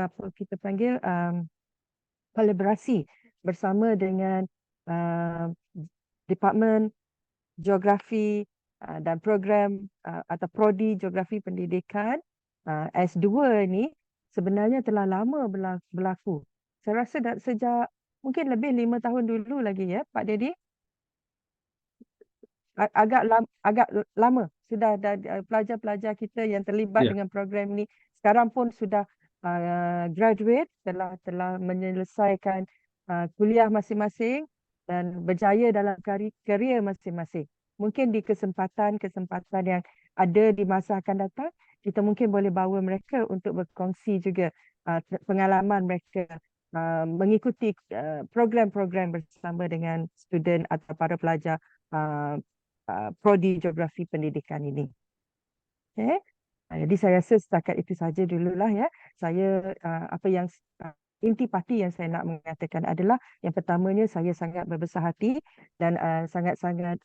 apa kita panggil kolaborasi bersama dengan Departmen Geografi dan program atau Prodi Geografi Pendidikan S2 ni sebenarnya telah lama berlaku. Saya rasa sejak mungkin lebih 5 tahun dulu lagi ya Pak Dedi. Agak lama sudah ada pelajar-pelajar kita yang terlibat dengan program ni sekarang pun sudah graduate, telah menyelesaikan kuliah masing-masing dan berjaya dalam karier masing-masing. Mungkin di kesempatan yang ada di masa akan datang, kita mungkin boleh bawa mereka untuk berkongsi juga pengalaman mereka mengikuti program-program bersama dengan student atau para pelajar Prodi Geografi Pendidikan ini. Okay. Jadi saya rasa setakat itu saja dululah ya. Saya apa yang inti yang saya nak mengatakan adalah yang pertamanya saya sangat berbesar hati dan sangat-sangat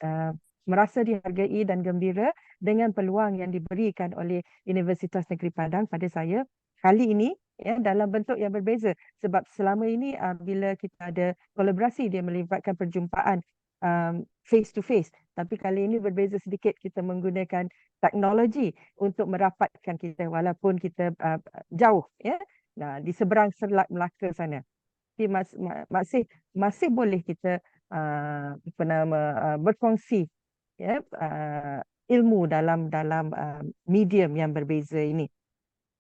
merasa dihargai dan gembira dengan peluang yang diberikan oleh Universitas Negeri Padang pada saya kali ini ya, dalam bentuk yang berbeza. Sebab selama ini bila kita ada kolaborasi, dia melibatkan perjumpaan face to face. Tapi kali ini berbeza sedikit, kita menggunakan teknologi untuk merapatkan kita walaupun kita jauh ya. Nah, di seberang Selat Melaka sana. Tapi masih boleh kita berkongsi ya ilmu dalam medium yang berbeza ini.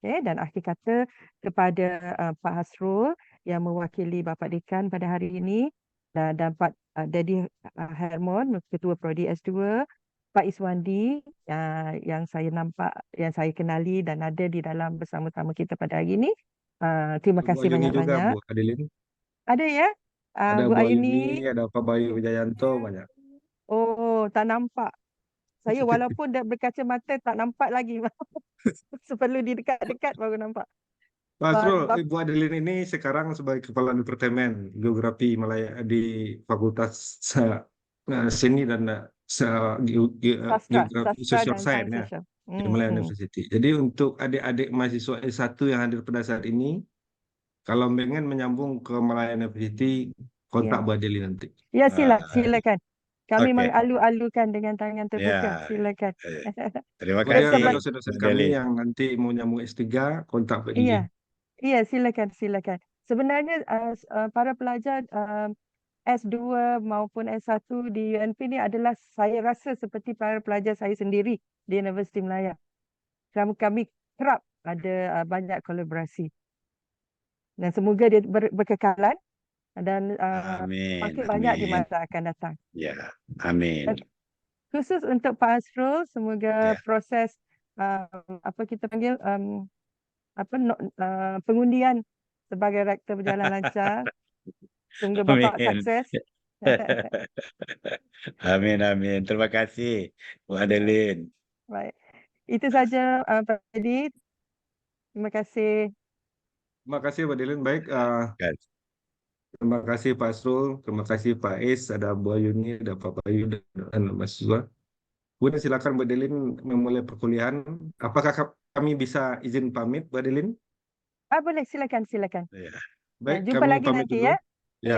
Okay, dan akhir kata kepada Pak Hasrul yang mewakili Bapak Dekan pada hari ini dan Pak Daddy Hermon, Ketua Prodi S2, Pak Iswandi yang saya nampak, yang saya kenali dan ada di dalam bersama-sama kita pada hari ini. Terima kasih banyak-banyak. Bu Adeline. Ada ya? Ada Bu Bu Ayuni, ada Pak Bayu Wijayanto, banyak. Oh, tak nampak. Saya walaupun dah berkacamata tak nampak lagi. Perlu di dekat-dekat baru nampak. Pak Asrul, Ibu Adeline ini sekarang sebagai Kepala Departemen Geografi Malaya di Fakultas Seni dan Geografi Social Science ya, di Malaya University. Jadi untuk adik-adik mahasiswa S1 yang hadir pada saat ini, kalau pengen menyambung ke Malaya University, kontak Bu Adeline nanti. Ya, silakan. Kami mengalu-alukan dengan tangan terbuka. Silakan. Terima kasih. Kemudian dosen-dosen kami yang nanti mau nyambung S3, kontak Bu Adeline. Iya, silakan. Sebenarnya para pelajar S2 maupun S1 di UNP ni adalah saya rasa seperti para pelajar saya sendiri di Universiti Malaya. Kami kerap ada banyak kolaborasi. Dan semoga dia berkekalan dan makin banyak di masa akan datang. Ya, amin. Dan khusus untuk Pak Asrul, semoga proses apa kita panggil pengundian sebagai rektor berjalan lancar. Semoga Bapak sukses. Amin. Terima kasih, Bu Adeline. Baik. Itu saja Pak Edi. Terima kasih. Terima kasih Pak Adeline. Baik. Terima kasih Pak Asrul, terima kasih Pak Is, ada Bu Ayuni, ada Pak Bayu dan mahasiswa. Kemudian silakan Bu Adeline memulai perkuliahan. Apakah kami bisa izin pamit, Bu Adeline? Boleh, silakan. Baik, jumpa kami lagi pamit nanti dulu. Ya.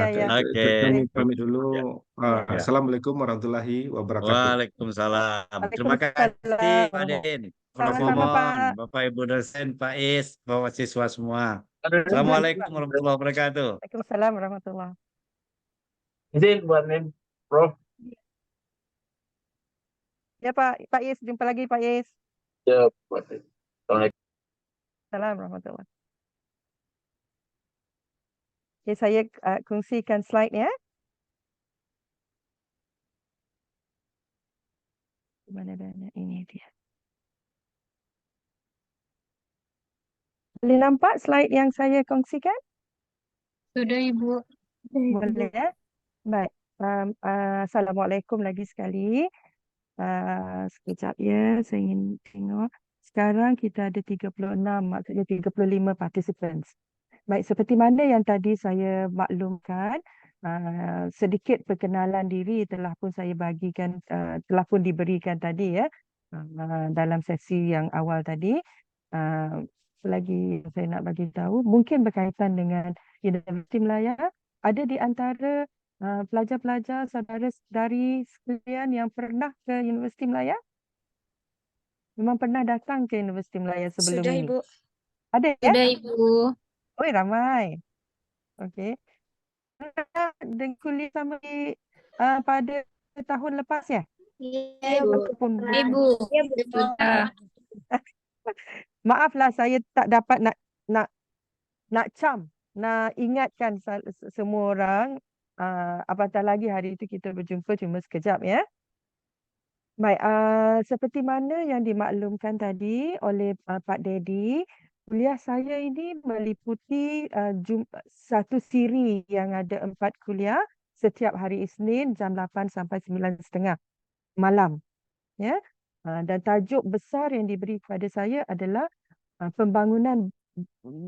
Kami pamit dulu. Assalamualaikum warahmatullahi wabarakatuh. Waalaikumsalam. Terima kasih Pak Din, Prof. Momon, Bapak Ibu dosen, Pak Is, Bapak siswa semua. Assalamualaikum warahmatullahi wabarakatuh. Waalaikumsalam warahmatullahi wabarakatuh. Izin buat nih, Prof. Ya Pak Is, jumpa lagi Pak Is. Ya, buat nih. Assalamualaikum warahmatullahi wabarakatuh. Okay, saya kongsikan slide ya. Mana ini dia. Boleh nampak slide yang saya kongsikan? Sudah Ibu. Boleh ya? Baik. Assalamualaikum lagi sekali. Sekejap ya, saya ingin tengok. Sekarang kita ada 36, maksudnya 35 participants. Baik, seperti mana yang tadi saya maklumkan, sedikit perkenalan diri telah pun saya bagikan, telah pun diberikan tadi ya, dalam sesi yang awal tadi. apa lagi saya nak bagi tahu, mungkin berkaitan dengan Universiti Melaya. Ada di antara pelajar-pelajar, saudara-saudari sekalian yang pernah ke Universiti Melaya? Memang pernah datang ke Universiti Melaya sebelum Sudah ini? Ibu. Ada ya? Sudah Ibu. Oh, ramai. Okey. Dan kuliah sama pada tahun lepas ya? Iya Ibu. Ataupun Ibu. Ya, Bu. Sudah. maaflah saya tak dapat nak ingatkan semua orang. Apatah lagi hari itu kita berjumpa cuma sekejap ya. Baik, seperti mana yang dimaklumkan tadi oleh Pak Dedi, kuliah saya ini meliputi satu siri yang ada 4 kuliah setiap hari Isnin jam 8 sampai 9:30 malam. Ya. Dan tajuk besar yang diberi kepada saya adalah pembangunan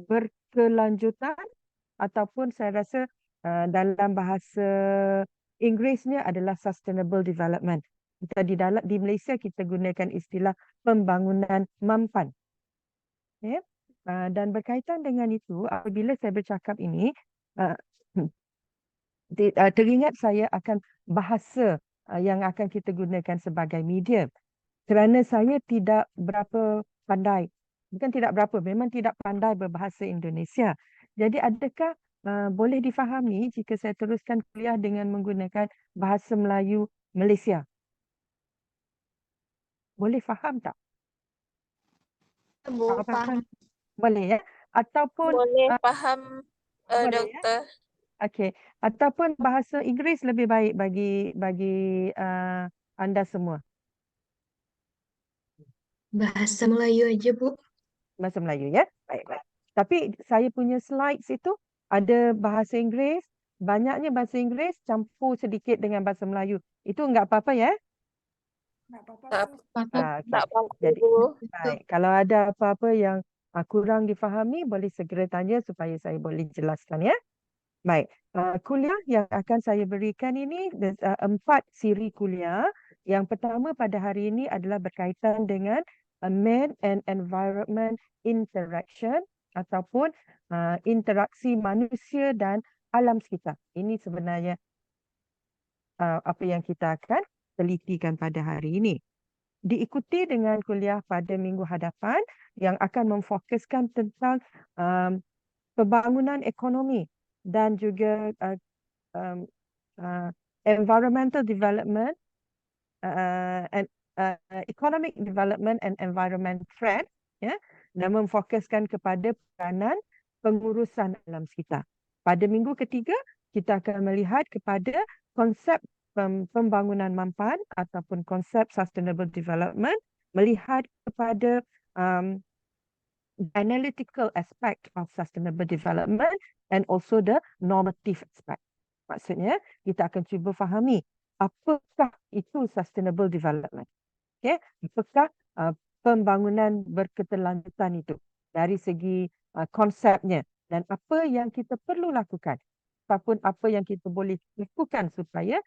berkelanjutan, ataupun saya rasa dalam bahasa Inggerisnya adalah sustainable development. Kita di Malaysia kita gunakan istilah pembangunan mampan. Ya. Dan berkaitan dengan itu, apabila saya bercakap ini, teringat saya akan bahasa yang akan kita gunakan sebagai medium. Kerana saya tidak berapa pandai, bukan tidak berapa, memang tidak pandai berbahasa Indonesia. Jadi adakah boleh difahami jika saya teruskan kuliah dengan menggunakan bahasa Melayu Malaysia? Boleh faham tak? Bu, Kalau paham. faham, boleh ya? Ataupun Boleh paham, boleh ya? Dokter. Okey, ataupun bahasa Inggeris lebih baik bagi anda semua. Bahasa Melayu aja Bu. Bahasa Melayu ya. Baik, baik. Tapi saya punya slides itu ada bahasa Inggeris, banyaknya bahasa Inggeris campur sedikit dengan bahasa Melayu. Itu enggak apa-apa ya? Tak Okey. apa-apa, Jadi Bu. baik, kalau ada apa-apa yang kurang difahami boleh segera tanya supaya saya boleh jelaskan ya. Baik, kuliah yang akan saya berikan ini 4 siri kuliah. Yang pertama pada hari ini adalah berkaitan dengan man and environment interaction, ataupun interaksi manusia dan alam sekitar. Ini sebenarnya apa yang kita akan telitikan pada hari ini. Diikuti dengan kuliah pada minggu hadapan yang akan memfokuskan tentang pembangunan ekonomi dan juga environmental development, and economic development and environment trend, ya, dan memfokuskan kepada peranan pengurusan alam sekitar. Pada minggu ketiga kita akan melihat kepada konsep pembangunan mampan ataupun konsep sustainable development, melihat kepada analytical aspect of sustainable development and also the normative aspect. Maksudnya, kita akan cuba fahami apakah itu sustainable development. Okay? Apakah pembangunan berkelanjutan itu dari segi konsepnya, dan apa yang kita perlu lakukan ataupun apa yang kita boleh lakukan supaya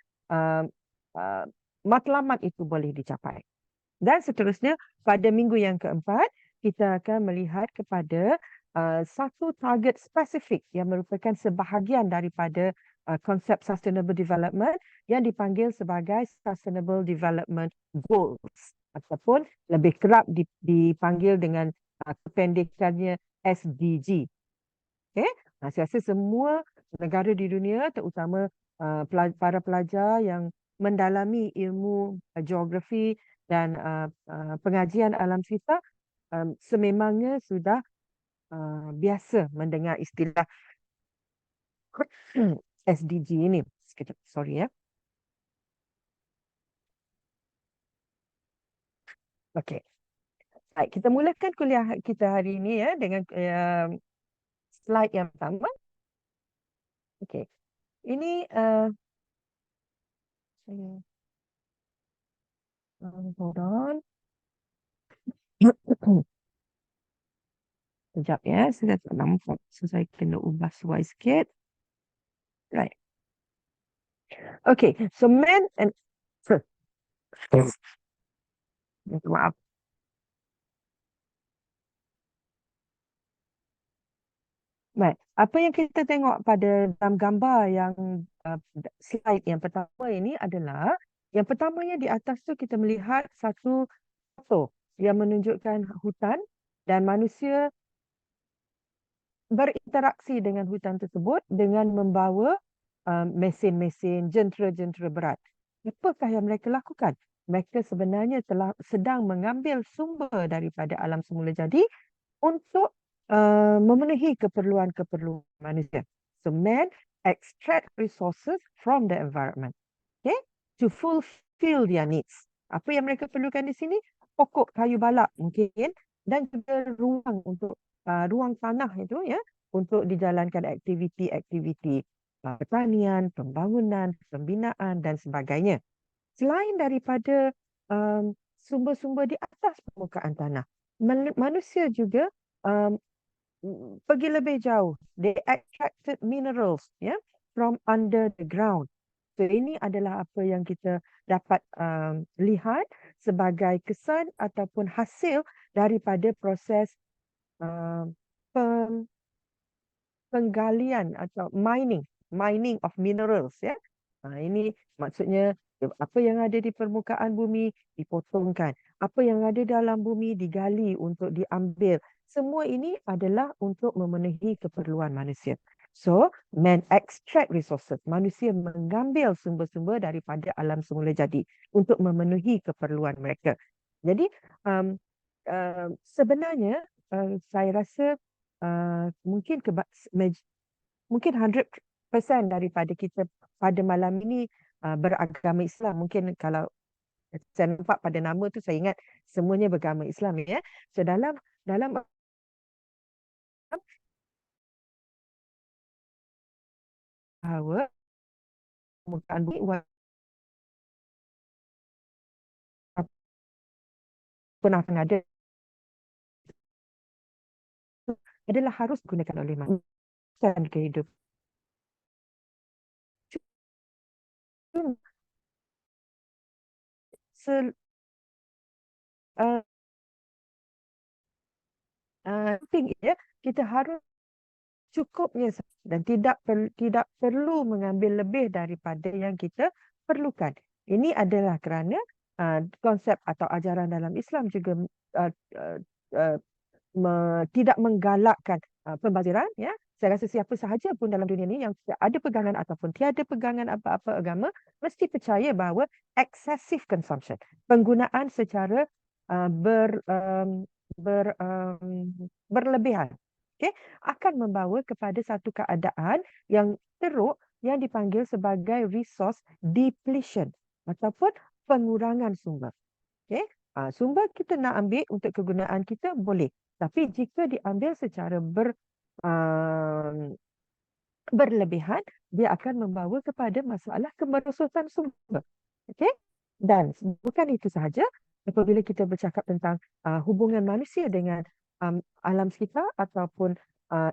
matlamat itu boleh dicapai. Dan seterusnya, pada minggu yang keempat, kita akan melihat kepada satu target spesifik yang merupakan sebahagian daripada konsep sustainable development yang dipanggil sebagai sustainable development goals, ataupun lebih kerap dipanggil dengan kependekannya SDG. Okay? Saya rasa semua negara di dunia, terutama para pelajar yang mendalami ilmu geografi dan pengajian alam sekitar, sememangnya sudah biasa mendengar istilah SDG ini. Sekejap, sorry ya. Okey. Baik, kita mulakan kuliah kita hari ini ya dengan slide yang pertama. Okey. Ini hold on. Sekejap ya, saya tak nampak. So, saya kena ubah slide sikit. Right. Okay, so men and... Maaf. Baik, apa yang kita tengok pada dalam gambar yang slide yang pertama ini adalah yang pertamanya di atas tu kita melihat satu foto yang menunjukkan hutan dan manusia berinteraksi dengan hutan tersebut dengan membawa mesin-mesin, jentera-jentera berat. Apakah yang mereka lakukan? Mereka sebenarnya sedang mengambil sumber daripada alam semula jadi untuk memenuhi keperluan-keperluan manusia. So man extract resources from the environment, okay, to fulfill their needs. Apa yang mereka perlukan di sini? Pokok kayu balak mungkin dan juga ruang tanah itu ya untuk dijalankan aktiviti-aktiviti pertanian, pembangunan, pembinaan dan sebagainya. Selain daripada sumber-sumber di atas permukaan tanah, manusia juga pergi lebih jauh. They extracted minerals from under the ground. So ini adalah apa yang kita dapat lihat sebagai kesan ataupun hasil daripada proses penggalian atau mining of minerals ya. Ini maksudnya apa yang ada di permukaan bumi dipotongkan, apa yang ada dalam bumi digali untuk diambil. Semua ini adalah untuk memenuhi keperluan manusia. So, man extract resources. Manusia mengambil sumber-sumber daripada alam semula jadi untuk memenuhi keperluan mereka. Jadi, sebenarnya saya rasa mungkin 100% daripada kita pada malam ini beragama Islam. Mungkin kalau saya nampak pada nama tu saya ingat semuanya beragama Islam ya. So dalam bahawa permukaan bumi pernah ada adalah harus digunakan oleh manusia kehidupan. Kita harus cukupnya dan tidak perlu mengambil lebih daripada yang kita perlukan. Ini adalah kerana konsep atau ajaran dalam Islam juga tidak menggalakkan pembaziran ya. Saya rasa siapa sahaja pun dalam dunia ini yang ada pegangan ataupun tiada pegangan apa-apa agama mesti percaya bahawa excessive consumption, penggunaan secara berlebihan, okay, akan membawa kepada satu keadaan yang teruk yang dipanggil sebagai resource depletion ataupun pengurangan sumber. Okay. Sumber kita nak ambil untuk kegunaan kita boleh. Tapi jika diambil secara berlebihan, dia akan membawa kepada masalah kemerosotan sumber. Okay? Dan bukan itu sahaja, apabila kita bercakap tentang hubungan manusia dengan alam sekitar ataupun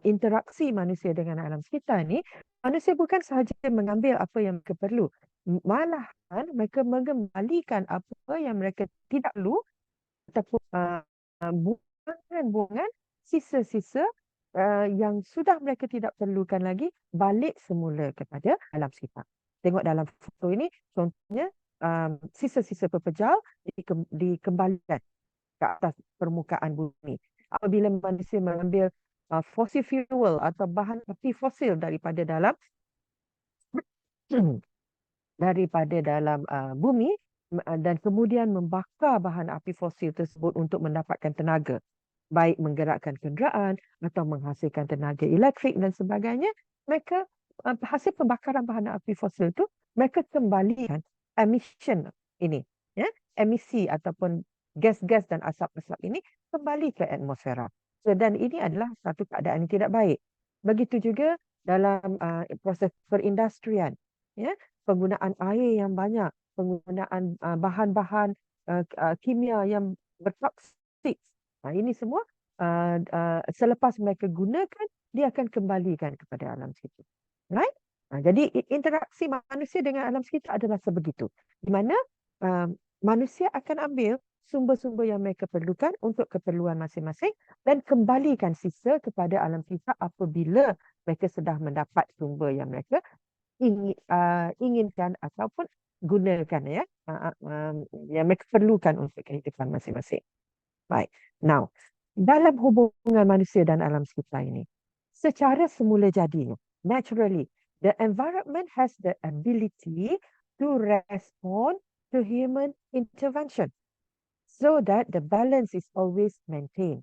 interaksi manusia dengan alam sekitar ni, manusia bukan sahaja mengambil apa yang mereka perlu, malahan mereka mengembalikan apa yang mereka tidak perlu ataupun buangan-buangan sisa-sisa yang sudah mereka tidak perlukan lagi balik semula kepada alam sekitar. Tengok dalam foto ini, contohnya sisa-sisa pepejal dikembalikan ke atas permukaan bumi. Apabila manusia mengambil fossil fuel atau bahan api fosil daripada dalam bumi dan kemudian membakar bahan api fosil tersebut untuk mendapatkan tenaga, baik menggerakkan kenderaan atau menghasilkan tenaga elektrik dan sebagainya, mereka hasil pembakaran bahan api fosil itu mereka kembalikan emission ini, ya, emisi ataupun gas-gas dan asap-asap ini kembali ke atmosfera. So, dan ini adalah satu keadaan yang tidak baik. Begitu juga dalam proses perindustrian, ya, penggunaan air yang banyak, penggunaan bahan-bahan kimia yang bertoksik. Ini semua selepas mereka gunakan, dia akan kembalikan kepada alam sekitar. Right? Jadi interaksi manusia dengan alam sekitar adalah sebegitu. Di mana manusia akan ambil sumber-sumber yang mereka perlukan untuk keperluan masing-masing dan kembalikan sisa kepada alam semesta apabila mereka sudah mendapat sumber yang mereka inginkan ataupun gunakan ya, yang mereka perlukan untuk kehidupan masing-masing. Baik. Now, dalam hubungan manusia dan alam sekitar ini, secara semula jadinya, naturally, the environment has the ability to respond to human intervention so that the balance is always maintained.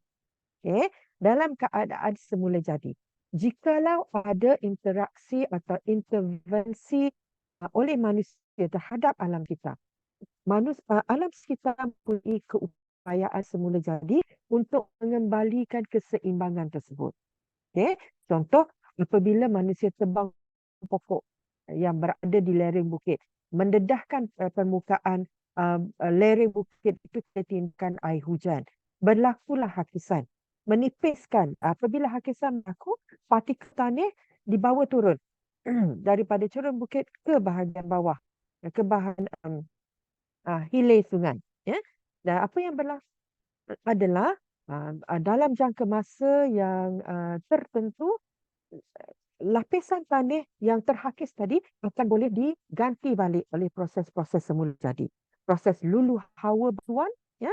Okay? Dalam keadaan semula jadi, jikalau ada interaksi atau intervensi oleh manusia terhadap alam kita, alam sekitar mempunyai keupayaan semula jadi untuk mengembalikan keseimbangan tersebut. Okay? Contoh, apabila manusia tebang pokok yang berada di lereng bukit, mendedahkan permukaan lereng bukit itu ketindakan air hujan, berlakulah hakisan, menipiskan. Apabila hakisan berlaku, partikel tanah dibawa turun daripada cerun bukit ke bahagian bawah, ke bahagian hilir sungai. Ya? Dan apa yang berlaku adalah dalam jangka masa yang tertentu, lapisan tanah yang terhakis tadi akan boleh diganti balik oleh proses-proses semula jadi. Proses luluh hawa batuan, ya,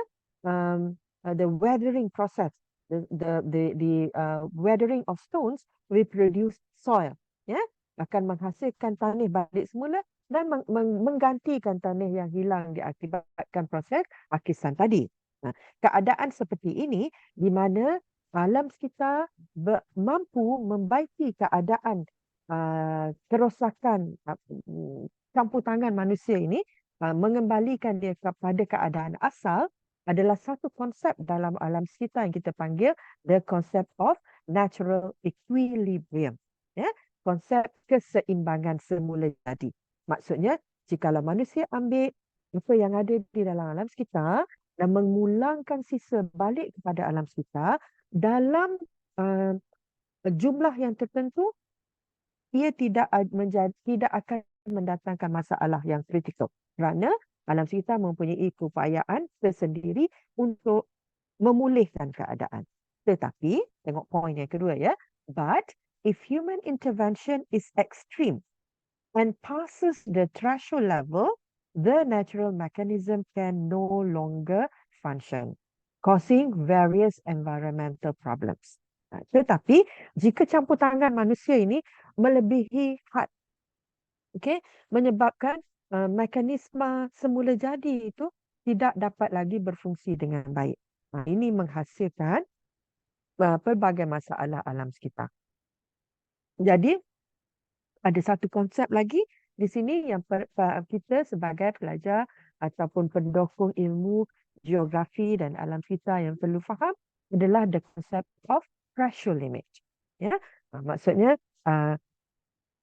the weathering process, the weathering of stones will produce soil, ya, akan menghasilkan tanah balik semula dan menggantikan tanah yang hilang diakibatkan proses hakisan tadi. Nah, keadaan seperti ini di mana alam sekitar mampu membaiki keadaan kerosakan campur tangan manusia ini, mengembalikan dia kepada keadaan asal adalah satu konsep dalam alam sekitar yang kita panggil the concept of natural equilibrium. Ya, konsep keseimbangan semula jadi. Maksudnya, jikalau manusia ambil apa yang ada di dalam alam sekitar dan memulangkan sisa balik kepada alam sekitar dalam jumlah yang tertentu, ia tidak akan mendatangkan masalah yang kritikal kerana alam sekitar mempunyai keupayaan tersendiri untuk memulihkan keadaan. Tetapi, tengok poin yang kedua ya, but if human intervention is extreme and passes the threshold level, the natural mechanism can no longer function, causing various environmental problems. Tetapi, jika campur tangan manusia ini melebihi had, okay, menyebabkan mekanisme semula jadi itu tidak dapat lagi berfungsi dengan baik. Ini menghasilkan pelbagai masalah alam sekitar. Jadi, ada satu konsep lagi di sini yang kita sebagai pelajar ataupun pendokong ilmu geografi dan alam sekitar yang perlu faham adalah the concept of threshold limit. Ya, maksudnya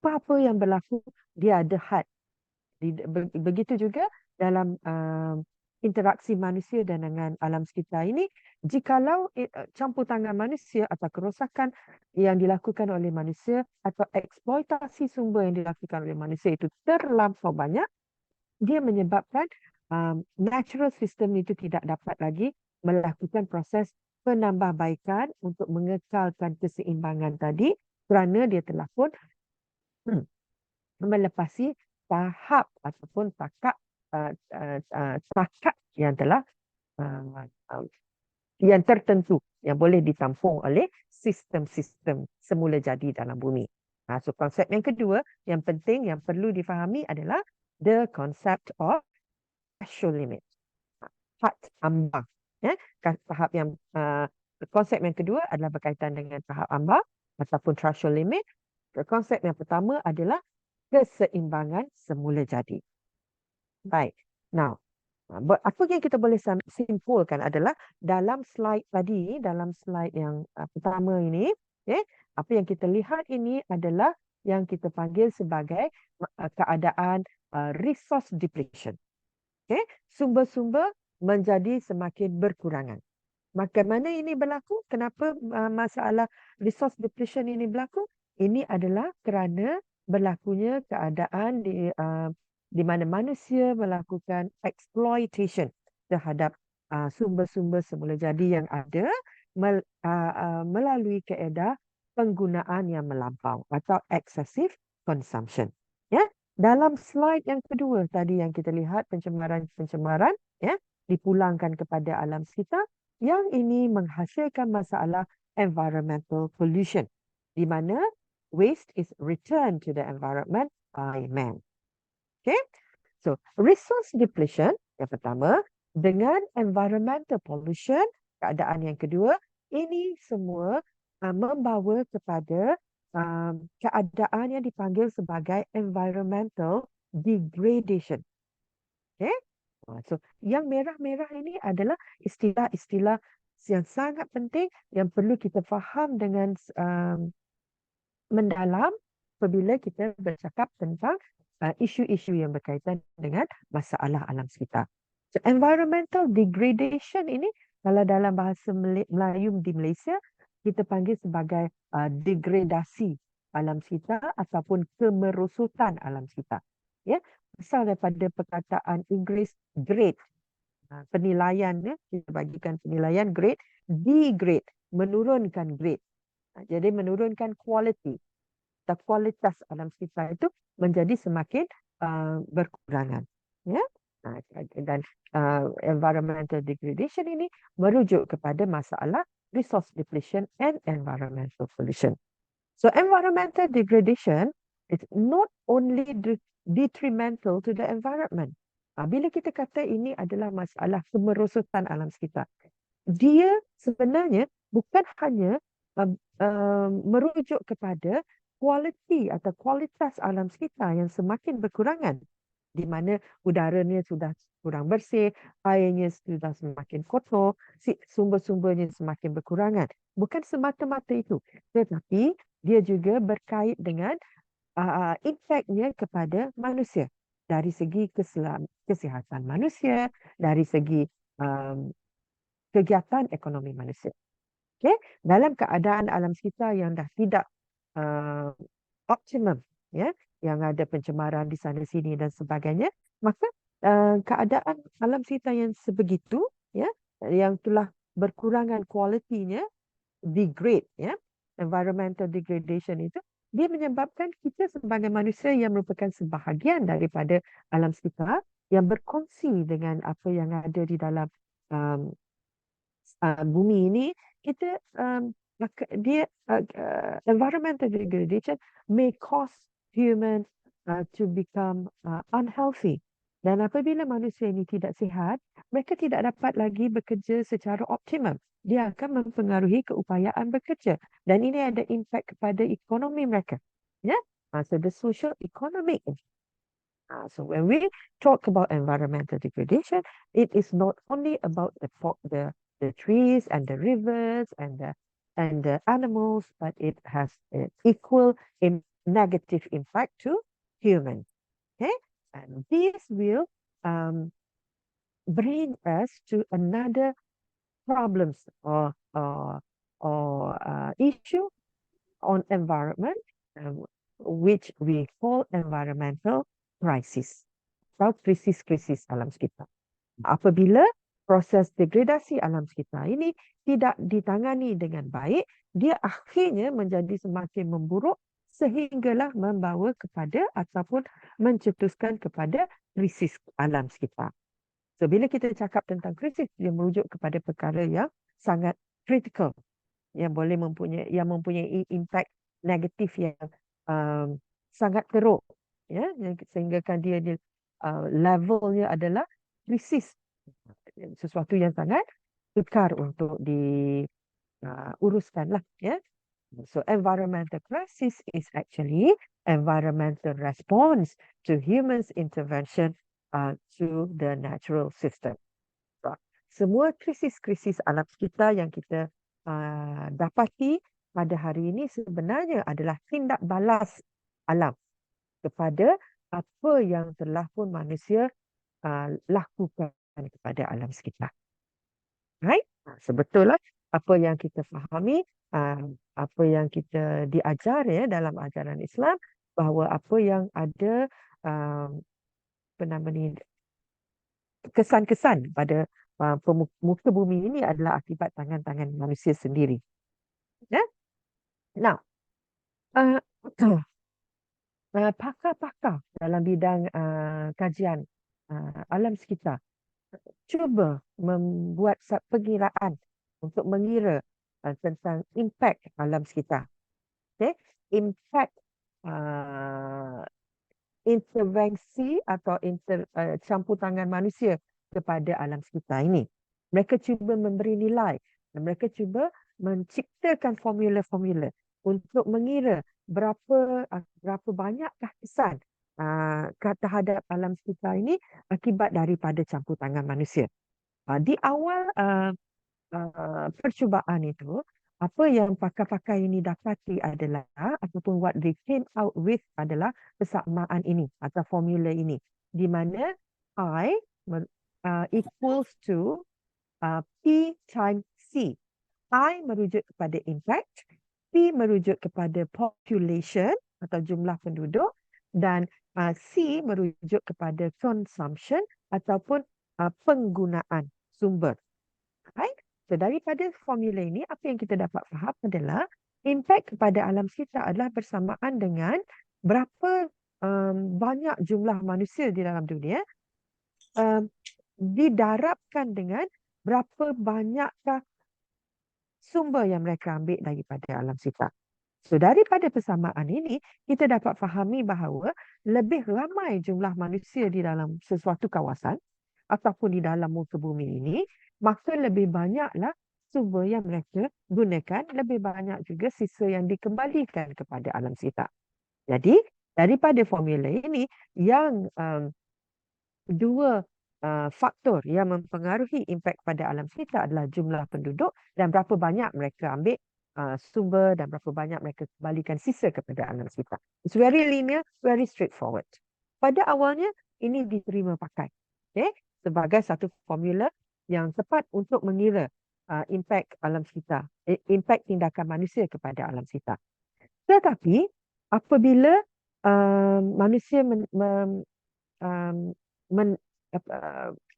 apa yang berlaku dia ada had. Begitu juga dalam interaksi manusia dan dengan alam sekitar ini, jikalau campur tangan manusia atau kerosakan yang dilakukan oleh manusia atau eksploitasi sumber yang dilakukan oleh manusia itu terlampau banyak, dia menyebabkan natural system itu tidak dapat lagi melakukan proses penambahbaikan untuk mengekalkan keseimbangan tadi kerana dia telah pun melepasi tahap ataupun takat yang telah yang tertentu yang boleh ditampung oleh sistem-sistem semula jadi dalam bumi. So konsep yang kedua yang penting yang perlu difahami adalah the concept of threshold limit. Had ambang. Tahap yang konsep yang kedua adalah berkaitan dengan tahap ambang ataupun threshold limit. Konsep yang pertama adalah keseimbangan semula jadi. Baik. Now, apa yang kita boleh simpulkan adalah dalam slide tadi, dalam slide yang pertama ini, apa yang kita lihat ini adalah yang kita panggil sebagai keadaan resource depletion. Sumber-sumber menjadi semakin berkurangan. Bagaimana ini berlaku? Kenapa masalah resource depletion ini berlaku? Ini adalah kerana berlakunya keadaan di mana manusia melakukan exploitation terhadap sumber-sumber semula jadi yang ada melalui kaedah penggunaan yang melampau atau excessive consumption. Ya, dalam slide yang kedua tadi yang kita lihat pencemaran ya dipulangkan kepada alam sekitar, yang ini menghasilkan masalah environmental pollution di mana waste is returned to the environment by man. Okay, so resource depletion yang pertama dengan environmental pollution, keadaan yang kedua, ini semua membawa kepada keadaan yang dipanggil sebagai environmental degradation. Okay? So, yang merah-merah ini adalah istilah-istilah yang sangat penting yang perlu kita faham dengan mendalam apabila kita bercakap tentang isu-isu yang berkaitan dengan masalah alam sekitar. So, environmental degradation ini kalau dalam bahasa Melayu di Malaysia kita panggil sebagai degradasi alam sekitar ataupun kemerosotan alam sekitar. Ya, asal daripada perkataan Inggeris grade. Penilaian ya, kita bagikan penilaian grade, degrade, menurunkan grade. Jadi menurunkan quality atau kualitas alam sekitar itu menjadi semakin berkurangan. Ya. Dan environmental degradation ini merujuk kepada masalah resource depletion and environmental pollution. So environmental degradation is not only detrimental to the environment. Bila kita kata ini adalah masalah kemerosotan alam sekitar, dia sebenarnya bukan hanya merujuk kepada kualiti atau kualitas alam sekitar yang semakin berkurangan, di mana udaranya sudah kurang bersih, airnya sudah semakin kotor, sumber-sumbernya semakin berkurangan. Bukan semata-mata itu, tetapi dia juga berkait dengan impaknya kepada manusia dari segi kesihatan manusia, dari segi kegiatan ekonomi manusia. Okay? Dalam keadaan alam sekitar yang dah tidak optimum, ya, yang ada pencemaran di sana sini dan sebagainya, maka keadaan alam sekitar yang sebegitu, ya, yang telah berkurangan kualitinya, degrade, ya, environmental degradation itu, dia menyebabkan kita sebagai manusia yang merupakan sebahagian daripada alam sekitar yang berkongsi dengan apa yang ada di dalam bumi ini, kita environmental degradation may cause humans to become unhealthy. Dan apabila manusia ini tidak sihat, mereka tidak dapat lagi bekerja secara optimum. Dia akan mempengaruhi keupayaan bekerja. Dan ini ada impak kepada ekonomi mereka. Ya? So the social economic. So when we talk about environmental degradation, it is not only about the trees and the rivers and the animals, but it has an equal negative impact to humans. Okay, and this will bring us to another problems or issue on environment, which we call environmental crisis atau krisis-krisis alam sekitar. Apabila proses degradasi alam sekitar ini tidak ditangani dengan baik, dia akhirnya menjadi semakin memburuk sehinggalah membawa kepada ataupun mencetuskan kepada krisis alam sekitar. So bila kita cakap tentang krisis, dia merujuk kepada perkara yang sangat kritikal, yang boleh mempunyai impact negatif yang sangat teruk, ya, sehingga kan dia levelnya adalah krisis, sesuatu yang sangat sukar untuk diuruskan lah, ya. So environmental crisis is actually environmental response to humans' intervention to the natural system. So, semua krisis-krisis alam sekitar yang kita dapati pada hari ini sebenarnya adalah tindak balas alam kepada apa yang telah pun manusia lakukan kepada alam sekitar. Right? Sebetulnya apa yang kita fahami, apa yang kita diajar ya dalam ajaran Islam, bahawa apa yang ada kesan-kesan pada muka bumi ini adalah akibat tangan-tangan manusia sendiri. Ya? Now, uh, pakar-pakar dalam bidang kajian alam sekitar cuba membuat perkiraan untuk mengira tentang impak alam sekitar. Okay? Impak intervensi atau campur tangan manusia kepada alam sekitar ini. Mereka cuba memberi nilai dan mereka cuba menciptakan formula-formula untuk mengira berapa banyakkah kesan terhadap alam sekitar ini akibat daripada campur tangan manusia. Di awal percubaan itu, apa yang pakar-pakar ini dapati adalah ataupun what they came out with adalah persamaan ini atau formula ini, di mana I equals to P times C. I merujuk kepada impact, P merujuk kepada population atau jumlah penduduk, dan C merujuk kepada consumption ataupun penggunaan sumber. Right? So daripada formula ini, apa yang kita dapat faham adalah impact kepada alam sekitar adalah bersamaan dengan berapa banyak jumlah manusia di dalam dunia didarabkan dengan berapa banyakkah sumber yang mereka ambil daripada alam sekitar. So daripada persamaan ini, kita dapat fahami bahawa lebih ramai jumlah manusia di dalam sesuatu kawasan ataupun di dalam muka bumi ini, maka lebih banyaklah sumber yang mereka gunakan, lebih banyak juga sisa yang dikembalikan kepada alam sekitar. Jadi, daripada formula ini, yang dua faktor yang mempengaruhi impak pada alam sekitar adalah jumlah penduduk dan berapa banyak mereka ambil sumber dan berapa banyak mereka kembalikan sisa kepada alam sekitar. It's very linear, very straightforward. Pada awalnya, ini diterima pakai sebagai satu formula yang tepat untuk mengira impak alam sekitar, impak tindakan manusia kepada alam sekitar. Tetapi apabila manusia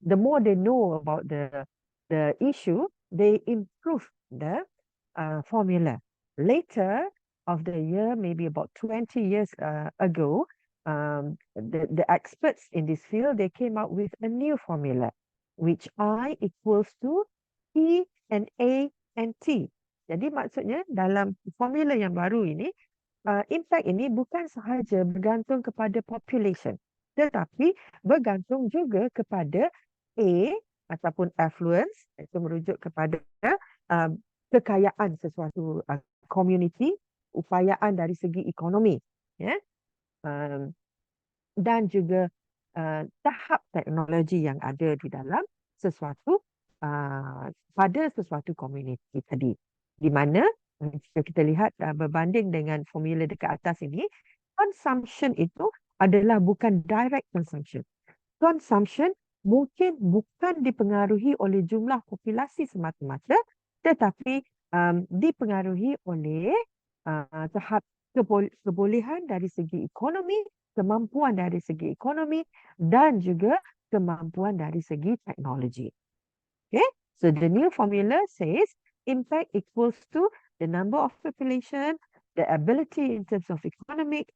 the more they know about the issue, they improve the formula. Later of the year, maybe about 20 years ago, the experts in this field, they came out with a new formula, which I equals to P and A and T. Jadi maksudnya dalam formula yang baru ini, impact ini bukan sahaja bergantung kepada population, tetapi bergantung juga kepada A ataupun affluence, itu merujuk kepada kekayaan sesuatu community, upayaan dari segi ekonomi, ya, dan juga tahap teknologi yang ada di dalam sesuatu pada sesuatu community tadi, di mana jika kita lihat berbanding dengan formula dekat atas ini, consumption itu adalah bukan direct consumption. Consumption mungkin bukan dipengaruhi oleh jumlah populasi semata-mata, tetapi dipengaruhi oleh tahap kebolehan dari segi ekonomi, kemampuan dari segi ekonomi, dan juga kemampuan dari segi teknologi. Okay, so the new formula says impact equals to the number of population, the ability in terms of economic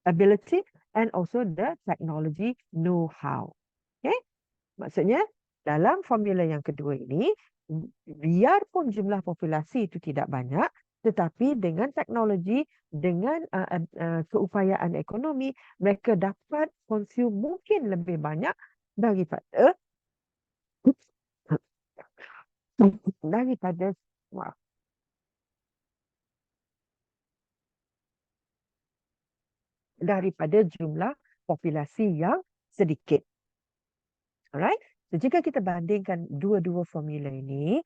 ability, and also the technology know-how. Okay, maksudnya dalam formula yang kedua ini, biarpun jumlah populasi itu tidak banyak, tetapi dengan teknologi, dengan keupayaan ekonomi, mereka dapat consume mungkin lebih banyak daripada jumlah populasi yang sedikit. Alright? So, jika kita bandingkan dua-dua formula ini,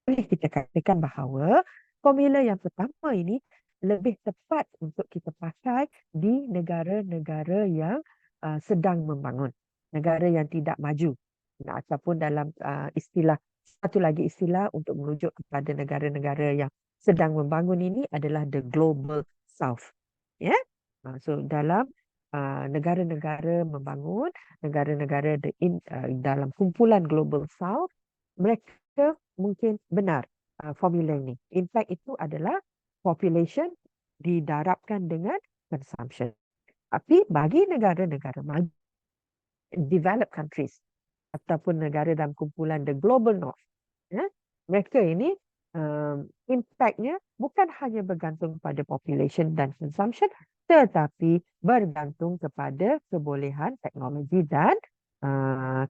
boleh kita katakan bahawa formula yang pertama ini lebih tepat untuk kita pakai di negara-negara yang sedang membangun, negara yang tidak maju. Ataupun dalam satu lagi istilah untuk merujuk kepada negara-negara yang sedang membangun ini adalah the global south. So dalam negara-negara membangun, negara-negara dalam kumpulan Global South, mereka mungkin benar formula ini. In fact, itu adalah population didarabkan dengan consumption. Tapi bagi negara-negara maju, developed countries ataupun negara dalam kumpulan the Global North, mereka ini impact-nya bukan hanya bergantung pada population dan consumption, tetapi bergantung kepada kebolehan teknologi dan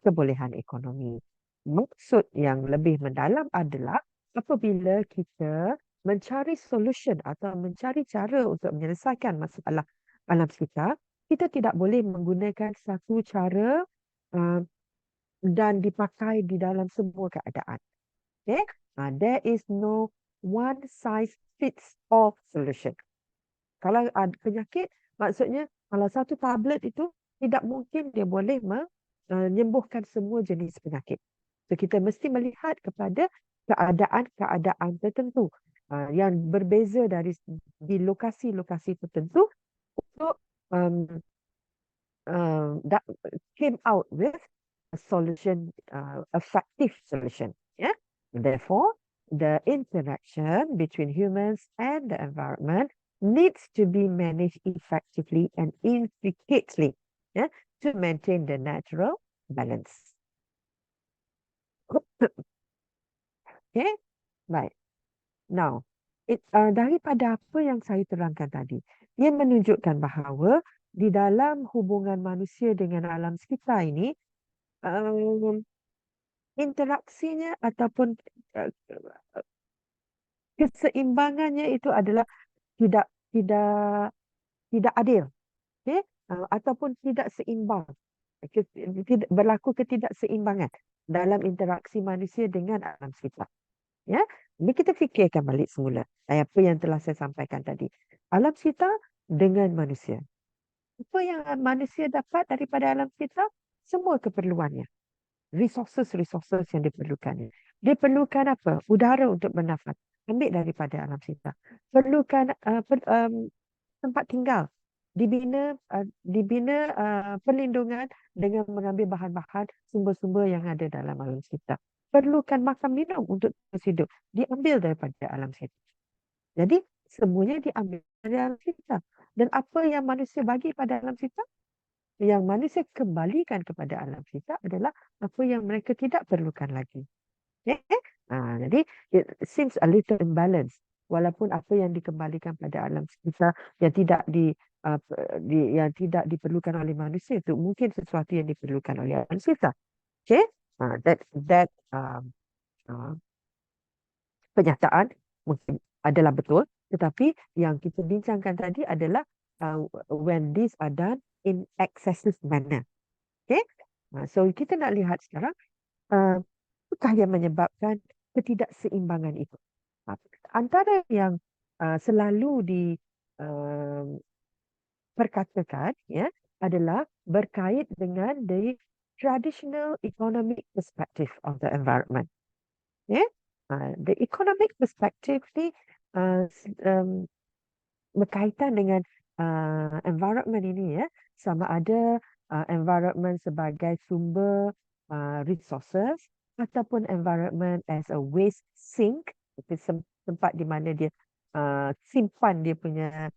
kebolehan ekonomi. Maksud yang lebih mendalam adalah apabila kita mencari solution atau mencari cara untuk menyelesaikan masalah alam sekitar, kita tidak boleh menggunakan satu cara dan dipakai di dalam semua keadaan. Okay? There is no one size fits all solution. Kalau ada penyakit, maksudnya kalau satu tablet itu tidak mungkin dia boleh menyembuhkan semua jenis penyakit. So kita mesti melihat kepada keadaan-keadaan tertentu yang berbeza di lokasi-lokasi tertentu untuk that came out with a solution, effective solution. Yeah. Therefore, the interaction between humans and the environment needs to be managed effectively and intricately, to maintain the natural balance. Okay, baik. Now, daripada apa yang saya terangkan tadi, ia menunjukkan bahawa di dalam hubungan manusia dengan alam sekitar ini, interaksinya ataupun keseimbangannya itu adalah tidak adil, ataupun tidak seimbang, berlaku ketidakseimbangan dalam interaksi manusia dengan alam sekitar. Ya, ini kita fikirkan balik semula apa yang telah saya sampaikan tadi. Alam sekitar dengan manusia. Apa yang manusia dapat daripada alam sekitar? Semua keperluannya. Resources yang diperlukannya. Dia perlukan apa? Udara untuk bernafas. Ambil daripada alam sekitar. Perlukan tempat tinggal. Dibina perlindungan dengan mengambil bahan-bahan sumber-sumber yang ada dalam alam sekitar. Perlukan makan minum untuk terus hidup. Diambil daripada alam sekitar. Jadi semuanya diambil dari alam sekitar. Dan apa yang manusia bagi pada alam sekitar? Yang manusia kembalikan kepada alam sekitar adalah apa yang mereka tidak perlukan lagi. Jadi it seems a little imbalance. Walaupun apa yang dikembalikan pada alam sekitar yang tidak diperlukan oleh manusia itu mungkin sesuatu yang diperlukan oleh alam sekitar. Okay? That penyataan mungkin adalah betul, tetapi yang kita bincangkan tadi adalah when these are done in excessive manner. Okay? So kita nak lihat sekarang apakah yang menyebabkan ketidakseimbangan itu. Antara yang selalu diperkatakan adalah berkait dengan the traditional economic perspective of the environment. The economic perspective ni berkaitan dengan environment ini, sama ada environment sebagai sumber resources ataupun environment as a waste sink, itu tempat di mana dia simpan dia punya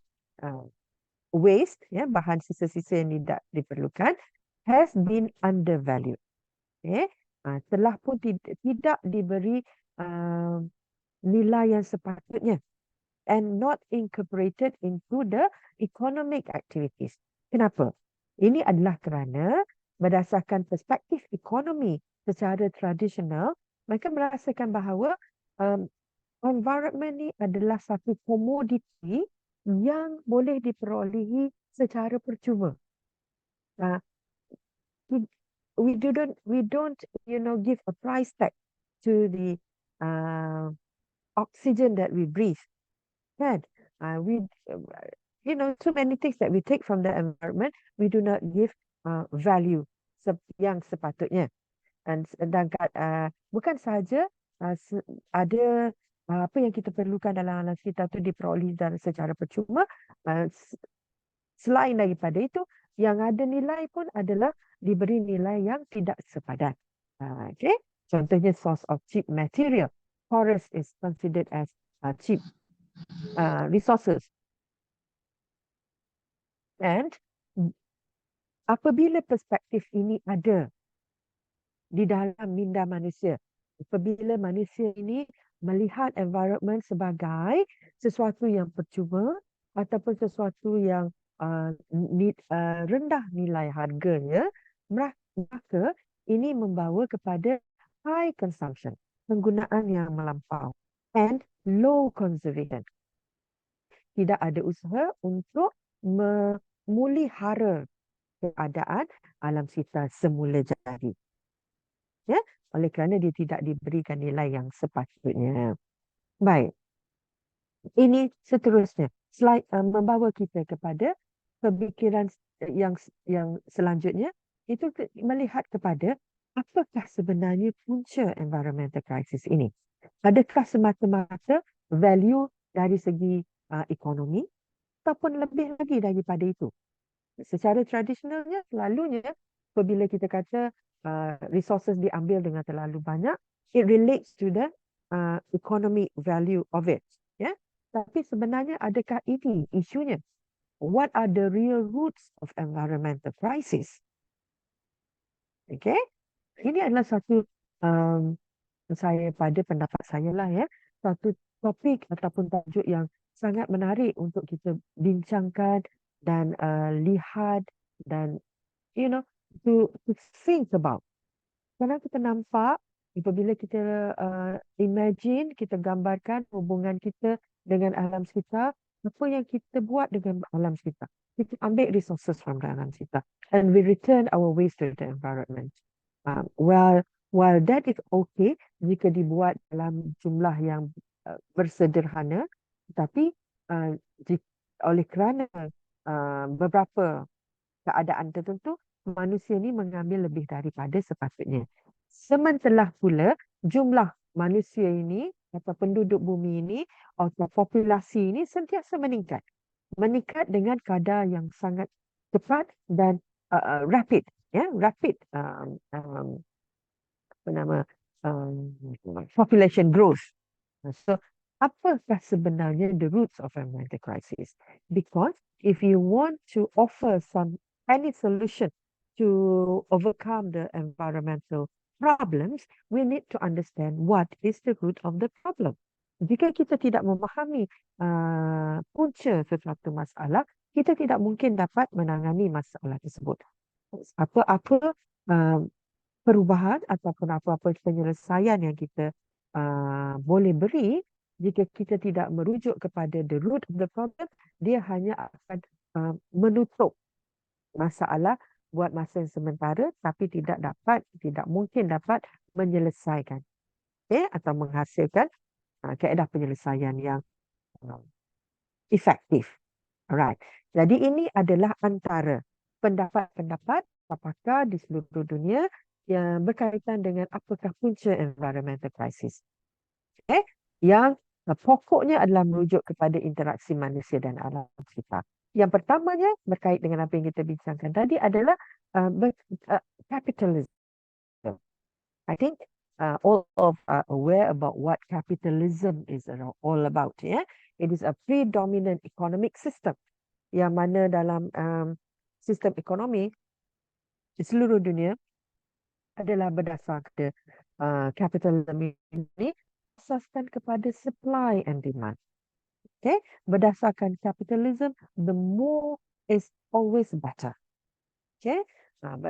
waste, bahan sisa-sisa yang tidak diperlukan, has been undervalued. Telah pun tidak diberi nilai yang sepatutnya and not incorporated into the economic activities. Kenapa? Ini adalah kerana berdasarkan perspektif ekonomi secara tradisional, mereka merasakan bahawa environment ni adalah satu komoditi yang boleh diperolehi secara percuma. We don't give a price tag to the oxygen that we breathe. Kan? So many things that we take from the environment, we do not give value yang sepatutnya. Dan bukan sahaja ada apa yang kita perlukan dalam alam sekitar itu diperoleh secara percuma. Selain daripada itu, Yang ada nilai pun adalah diberi nilai yang tidak sepadan. Okay. Contohnya source of cheap material. Forest is considered as cheap resources. And apabila perspektif ini ada di dalam minda manusia, apabila manusia ini melihat environment sebagai sesuatu yang percuma ataupun sesuatu yang rendah nilai harganya, maka ini membawa kepada high consumption, penggunaan yang melampau, and low conservation. Tidak ada usaha untuk memulihara keadaan alam sekitar semula jadi. Ya, oleh kerana dia tidak diberikan nilai yang sepatutnya. Baik. Ini seterusnya. Slide membawa kita kepada pemikiran yang selanjutnya, itu melihat kepada apakah sebenarnya punca environmental crisis ini. Adakah semata-mata value dari segi ekonomi ataupun lebih lagi daripada itu? Secara tradisionalnya selalunya apabila kita kata resources diambil dengan terlalu banyak, it relates to the economic value of it. Ya, tapi sebenarnya adakah ini isunya? What are the real roots of environmental crisis? Okay, ini adalah satu saya pada pendapat saya lah ya, satu topik ataupun tajuk yang sangat menarik untuk kita bincangkan dan lihat dan to think about. Karena kita nampak apabila kita imagine, kita gambarkan hubungan kita dengan alam sekitar, apa yang kita buat dengan alam sekitar. Kita ambil resources from the alam sekitar and we return our waste to the environment. While that is okay jika dibuat dalam jumlah yang bersederhana, tapi oleh kerana beberapa keadaan tertentu, manusia ni mengambil lebih daripada sepatutnya. Sementara pula jumlah manusia ini atau penduduk bumi ini atau populasi ini sentiasa meningkat. Meningkat dengan kadar yang sangat cepat dan rapid, ya, rapid population growth. So, apakah sebenarnya the roots of environmental crisis? Because if you want to offer any solution to overcome the environmental problems, we need to understand what is the root of the problem. Jika kita tidak memahami punca sesuatu masalah, kita tidak mungkin dapat menangani masalah tersebut. Apa-apa perubahan ataupun apa-apa penyelesaian yang kita boleh beri, jika kita tidak merujuk kepada the root of the problem, dia hanya akan menutup masalah buat masa yang sementara, tapi tidak mungkin dapat menyelesaikan, atau menghasilkan kaedah penyelesaian yang efektif. Alright. Jadi ini adalah antara pendapat-pendapat pakar di seluruh dunia yang berkaitan dengan apakah punca environmental crisis. Yang pokoknya adalah merujuk kepada interaksi manusia dan alam sekitar. Yang pertamanya berkait dengan apa yang kita bincangkan tadi adalah capitalism. I think all of aware about what capitalism is all about. Yeah, it is a predominant economic system yang mana dalam sistem ekonomi di seluruh dunia adalah berdasar kepada capitalism ini asaskan kepada supply and demand. Okay, berdasarkan capitalism, the more is always better. Okay,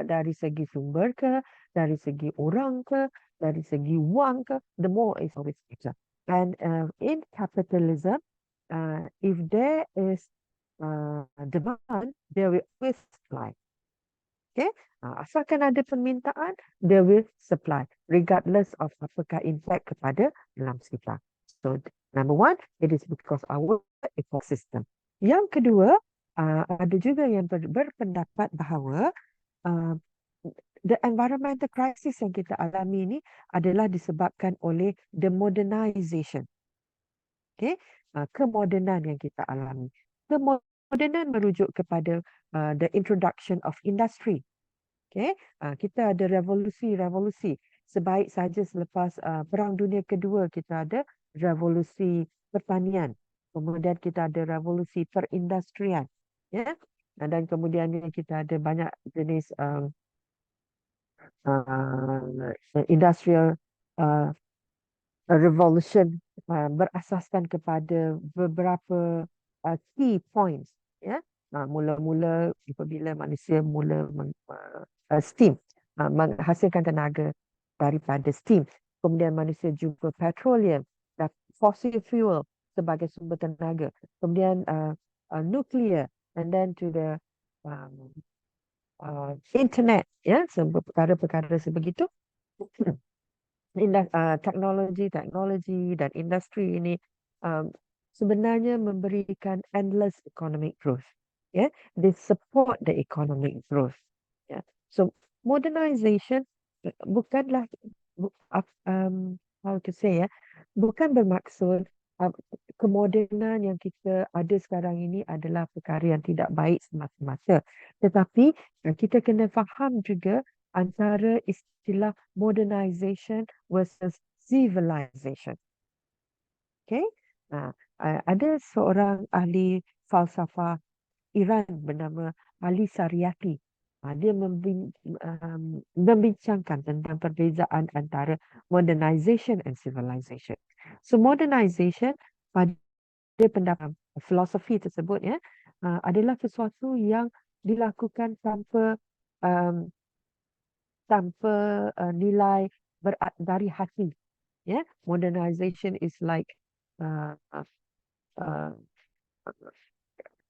dari segi sumber ke, dari segi orang ke, dari segi wang ke, the more is always better. And in capitalism, if there is demand, there will always supply. Okay, asalkan ada permintaan, there will supply, regardless of apakah impact kepada alam sekitar. So, number one, it is because our ecosystem. Yang kedua, ada juga yang berpendapat bahawa the environmental crisis yang kita alami ini adalah disebabkan oleh the modernization. Okay, kemodernan yang kita alami. kemodenan merujuk kepada the introduction of industry. Okay, kita ada revolusi. Sebaik saja selepas Perang Dunia Kedua kita ada revolusi pertanian. Kemudian kita ada revolusi perindustrian. Ya, dan kemudian kita ada banyak jenis industrial revolution berasaskan kepada beberapa key points. Ya, mula-mula apabila manusia mula steam, menghasilkan tenaga daripada steam. Kemudian manusia jumpa petroleum dan fossil fuel sebagai sumber tenaga. Kemudian nuclear, and then to the internet, ya, perkara-perkara sebegitu. Teknologi dan industri ini sebenarnya memberikan endless economic growth. Yeah, they support the economic growth. Yeah, so modernization bukanlah how to say, bukan bermaksud kemodenan yang kita ada sekarang ini adalah perkara yang tidak baik semata-mata. Tetapi kita kena faham juga antara istilah modernization versus civilization. Okay? Ada seorang ahli falsafah Iran bernama Ali Sariati. Dia membincangkan tentang perbezaan antara modernization and civilization. So modernization pada pendapat filosofi tersebut, ya, adalah sesuatu yang dilakukan tanpa nilai dari hati. Yeah, modernization is like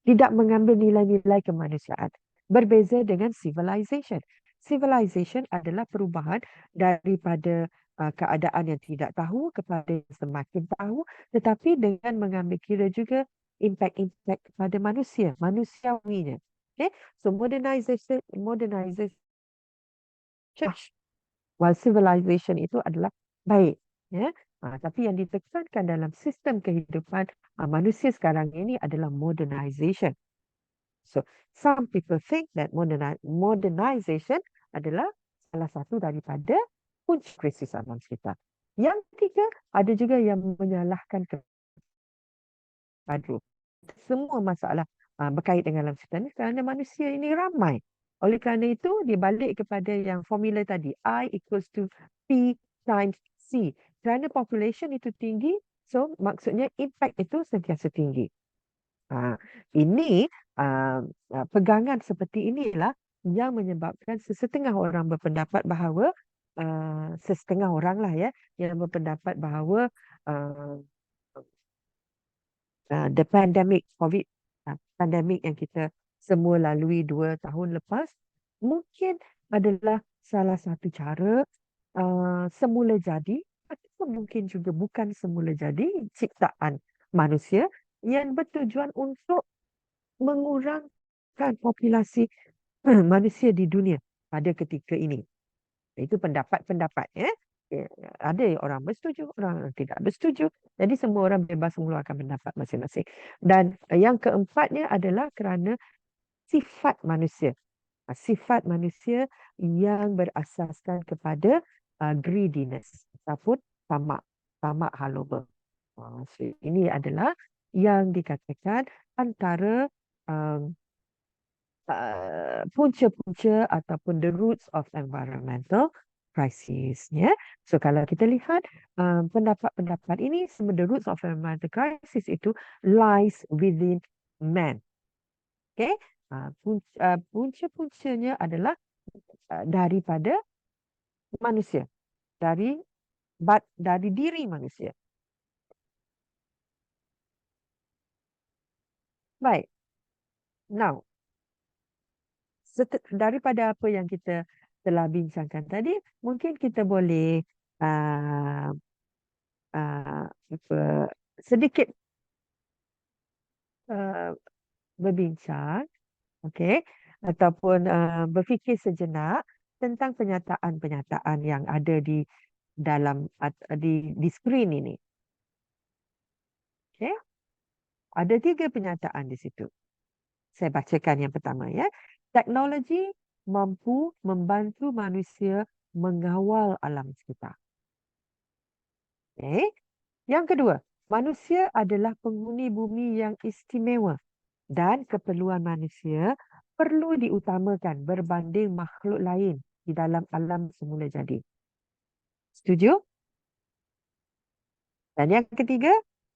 tidak mengambil nilai-nilai kemanusiaan. Berbeza dengan civilization. Civilization adalah perubahan daripada keadaan yang tidak tahu kepada yang semakin tahu, tetapi dengan mengambil kira juga impact kepada manusia, manusiawinya. Okay? So modernization, while civilization itu adalah baik. Ya? Tapi yang ditekankan dalam sistem kehidupan manusia sekarang ini adalah modernization. So, some people think that modernization adalah salah satu daripada kunci krisis alam sekitar. Yang ketiga, ada juga yang menyalahkan kepada semua masalah berkait dengan alam sekitar ini kerana manusia ini ramai. Oleh kerana itu, dibalik kepada yang formula tadi, I equals to P times C. Kerana population itu tinggi, so maksudnya impact itu sentiasa tinggi. Ini pegangan seperti inilah yang menyebabkan sesetengah orang berpendapat bahawa sesetengah orang lah, ya, yang berpendapat bahawa the pandemic COVID pandemic yang kita semua lalui 2 tahun lepas mungkin adalah salah satu cara semula jadi ataupun mungkin juga bukan semula jadi ciptaan manusia yang bertujuan untuk mengurangkan populasi manusia di dunia pada ketika ini. Itu pendapat-pendapat, ya. Ada orang bersetuju, orang tidak bersetuju. Jadi semua orang bebas mengeluarkan pendapat masing-masing. Dan yang keempatnya adalah kerana sifat manusia. Sifat manusia yang berasaskan kepada greediness ataupun tamak haloba. So ini adalah yang dikatakan antara punca-punca ataupun the roots of environmental crisis. Ya. So kalau kita lihat pendapat-pendapat ini, semua the roots of environmental crisis itu lies within man. Okay? Punca-puncanya adalah daripada manusia, dari diri manusia. Baik. Now, daripada apa yang kita telah bincangkan tadi, mungkin kita boleh sedikit berbincang, okay, ataupun berfikir sejenak tentang penyataan-penyataan yang ada di dalam di skrin ini. Okay. Ada 3 penyataan di situ. Saya bacakan yang pertama ya. Teknologi mampu membantu manusia mengawal alam sekitar. Okay. Yang kedua, manusia adalah penghuni bumi yang istimewa dan keperluan manusia perlu diutamakan berbanding makhluk lain di dalam alam semula jadi. Setuju? Dan yang ketiga,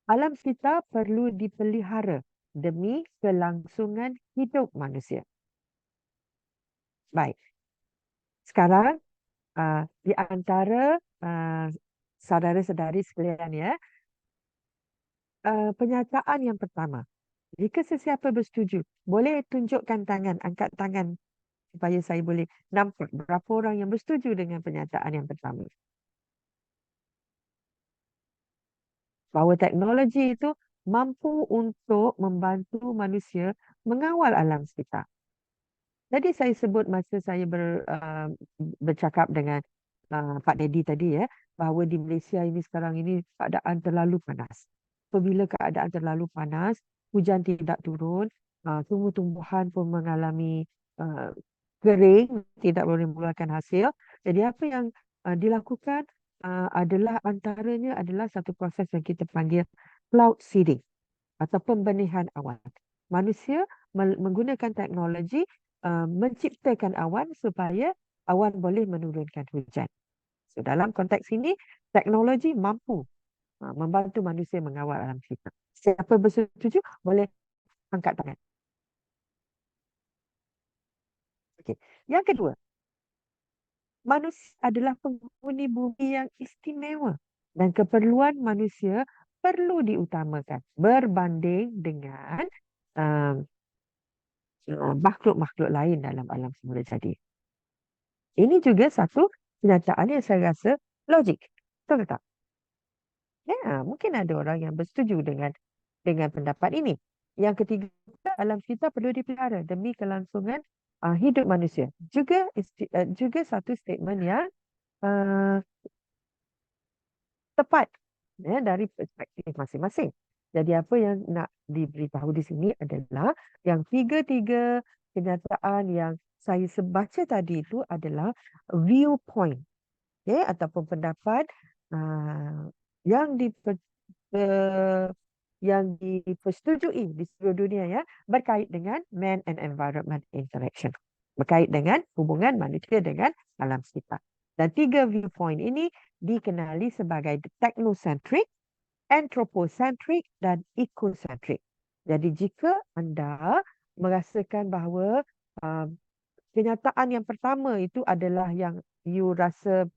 alam sekitar perlu dipelihara demi kelangsungan hidup manusia. Baik. Sekarang di antara saudara-saudari sekalian ya, penyataan yang pertama. Jika sesiapa bersetuju, boleh tunjukkan tangan, angkat tangan supaya saya boleh nampak berapa orang yang bersetuju dengan penyataan yang pertama. Bahawa teknologi itu mampu untuk membantu manusia mengawal alam sekitar. Jadi saya sebut masa saya bercakap dengan Pak Dedi tadi ya, bahawa di Malaysia ini sekarang ini keadaan terlalu panas. Apabila keadaan terlalu panas, hujan tidak turun, tumbuh-tumbuhan pun mengalami kering, tidak boleh mengeluarkan hasil. Jadi apa yang dilakukan adalah antaranya adalah satu proses yang kita panggil cloud seeding atau pembenihan awan. Manusia menggunakan teknologi menciptakan awan supaya awan boleh menurunkan hujan. So dalam konteks ini, teknologi mampu membantu manusia mengawal alam sekitar. Siapa bersetuju boleh angkat tangan. Okey. Yang kedua, manusia adalah penghuni bumi yang istimewa dan keperluan manusia perlu diutamakan berbanding dengan makhluk-makhluk lain dalam alam semula jadi. Ini juga satu kenyataan yang saya rasa logik. Betul tak? Ya, mungkin ada orang yang bersetuju dengan pendapat ini. Yang ketiga, alam sekitar perlu dipelihara demi kelangsungan hidup manusia. Juga satu statement yang tepat ya, dari perspektif masing-masing. Jadi apa yang nak diberitahu di sini adalah yang tiga-tiga kenyataan yang saya baca tadi itu adalah viewpoint, okay, ataupun pendapat yang dipersetujui di seluruh dunia ya, berkait dengan man and environment interaction, berkait dengan hubungan manusia dengan alam sekitar. Dan tiga viewpoint ini dikenali sebagai technocentric, anthropocentric dan ecocentric. Jadi jika anda merasakan bahawa kenyataan yang pertama itu adalah yang you rasa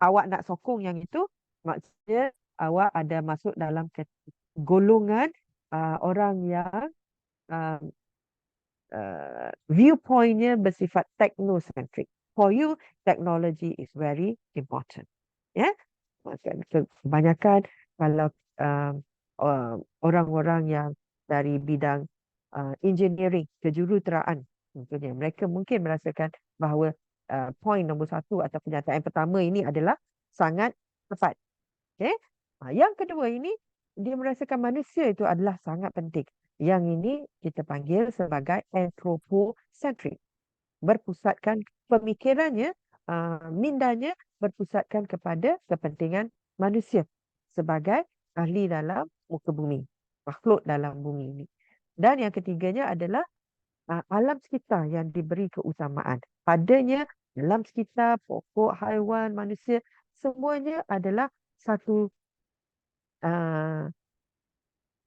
awak nak sokong yang itu, maksudnya awak ada masuk dalam golongan orang yang viewpointnya bersifat technocentric. For you, technology is very important. Ya, kebanyakan kalau orang-orang yang dari bidang engineering, kejuruteraan, contohnya, mereka mungkin merasakan bahawa poin nombor satu atau penyataan pertama ini adalah sangat tepat. Okay? Yang kedua ini, dia merasakan manusia itu adalah sangat penting. Yang ini kita panggil sebagai anthropocentric. Berpusatkan pemikirannya, mindanya berpusatkan kepada kepentingan manusia sebagai ahli dalam muka bumi, makhluk dalam bumi ini. Dan yang ketiganya adalah alam sekitar yang diberi keutamaan. Padanya alam sekitar, pokok, haiwan, manusia, semuanya adalah satu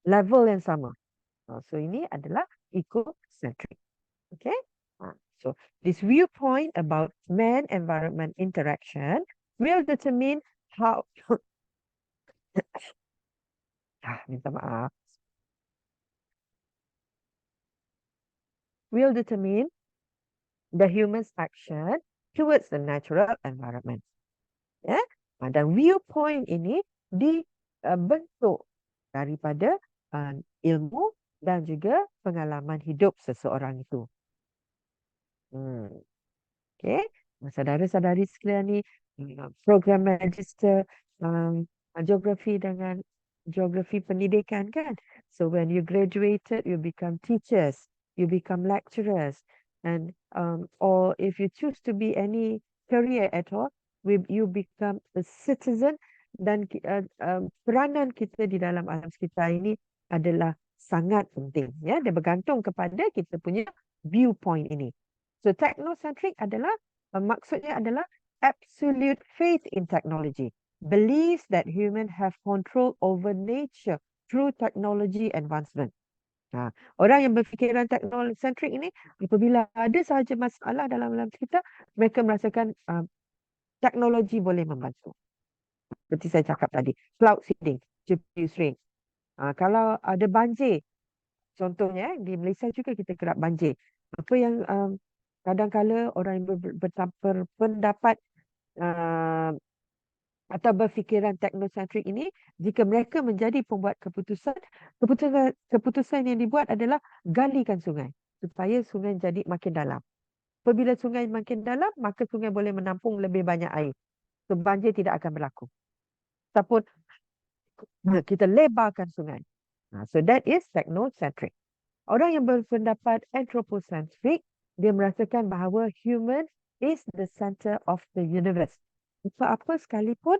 level yang sama. So ini adalah ecocentric. Okay? So this viewpoint about man-environment interaction will determine how minta maaf. Will determine the human's action towards the natural environment. Ya, dan viewpoint ini dibentuk daripada ilmu dan juga pengalaman hidup seseorang itu. Okay, saudara-saudari sekalian ni, program magister geografi dengan geografi pendidikan kan, So when you graduated, you become teachers, you become lecturers, and or if you choose to be any career at all, you become a citizen. Dan peranan kita di dalam alam sekitar ini adalah sangat penting. Ya, dia bergantung kepada kita punya viewpoint ini. So technocentric adalah maksudnya adalah absolute faith in technology, believes that human have control over nature through technology advancement. Orang yang berfikiran technocentric ini, apabila ada sahaja masalah dalam alam sekitar, mereka merasakan teknologi boleh membantu. Seperti saya cakap tadi, cloud seeding, GPU string. Kalau ada banjir, contohnya di Malaysia juga kita kerap banjir. Apa yang kadang-kala orang yang berpendapat atau berfikiran teknosentrik ini, jika mereka menjadi pembuat keputusan yang dibuat adalah galikan sungai supaya sungai jadi makin dalam. Apabila sungai makin dalam, maka sungai boleh menampung lebih banyak air. So banjir tidak akan berlaku. Ataupun kita lebarkan sungai. So that is technocentric. Orang yang berpendapat anthropocentric, dia merasakan bahawa human is the center of the universe. Apa-apa sekalipun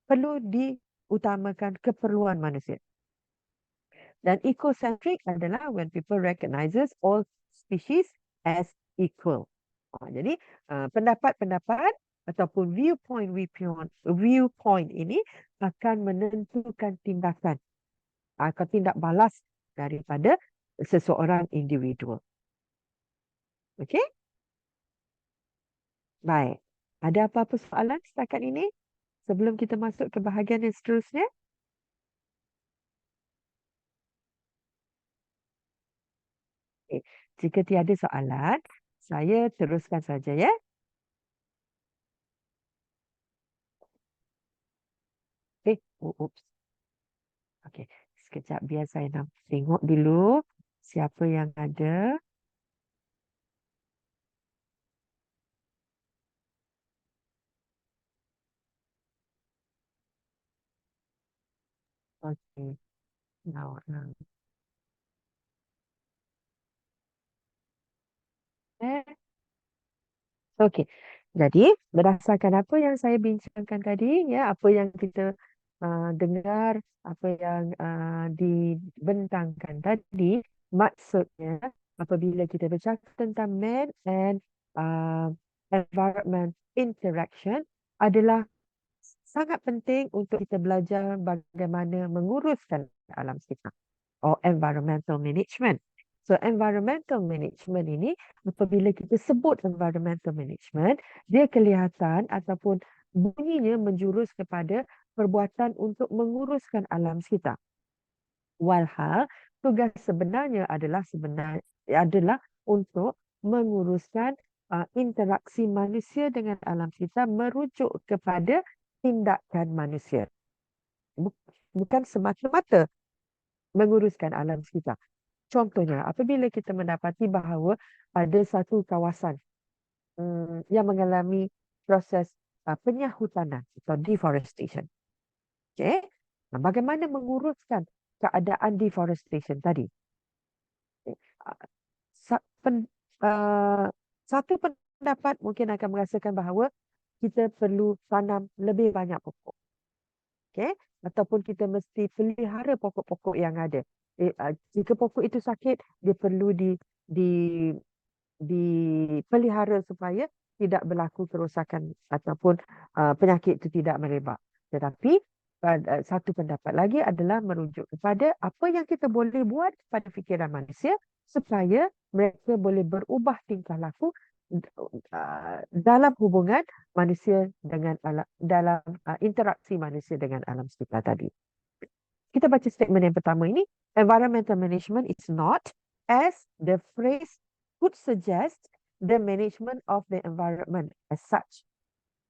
perlu diutamakan keperluan manusia. Dan ecocentric adalah when people recognizes all species as equal. Jadi pendapat-pendapat ataupun viewpoint ini akan menentukan tindakan atau tindak balas daripada seseorang individual. Okey? Baik. Ada apa-apa soalan setakat ini sebelum kita masuk ke bahagian yang seterusnya? Okay. Jika tiada soalan, saya teruskan saja ya. Oops. Okey, sekejap biar saya nak tengok dulu siapa yang ada. Okey. Now. Okey. Jadi, berdasarkan apa yang saya bincangkan tadi, ya, apa yang kita dengar, apa yang dibentangkan tadi, maksudnya apabila kita bercakap tentang man and environment interaction adalah sangat penting untuk kita belajar bagaimana menguruskan alam sekitar or environmental management. So environmental management ini, apabila kita sebut environmental management, dia kelihatan ataupun bunyinya menjurus kepada perbuatan untuk menguruskan alam sekitar. Walhal tugas sebenarnya adalah untuk menguruskan interaksi manusia dengan alam sekitar merujuk kepada tindakan manusia. Bukan semata-mata menguruskan alam sekitar. Contohnya, apabila kita mendapati bahawa ada satu kawasan yang mengalami proses penyahutanan atau deforestation. Okay? Bagaimana menguruskan keadaan deforestation tadi? Satu pendapat mungkin akan merasakan bahawa kita perlu tanam lebih banyak pokok. Okay? Ataupun kita mesti pelihara pokok-pokok yang ada. Jika pokok itu sakit, dia perlu dipelihara supaya tidak berlaku kerosakan ataupun penyakit itu tidak merebak. Tetapi satu pendapat lagi adalah merujuk kepada apa yang kita boleh buat kepada fikiran manusia supaya mereka boleh berubah tingkah laku dalam hubungan manusia dengan dalam interaksi manusia dengan alam sekitar tadi. Kita baca statement yang pertama ini. Environmental management is not, as the phrase could suggest, the management of the environment as such.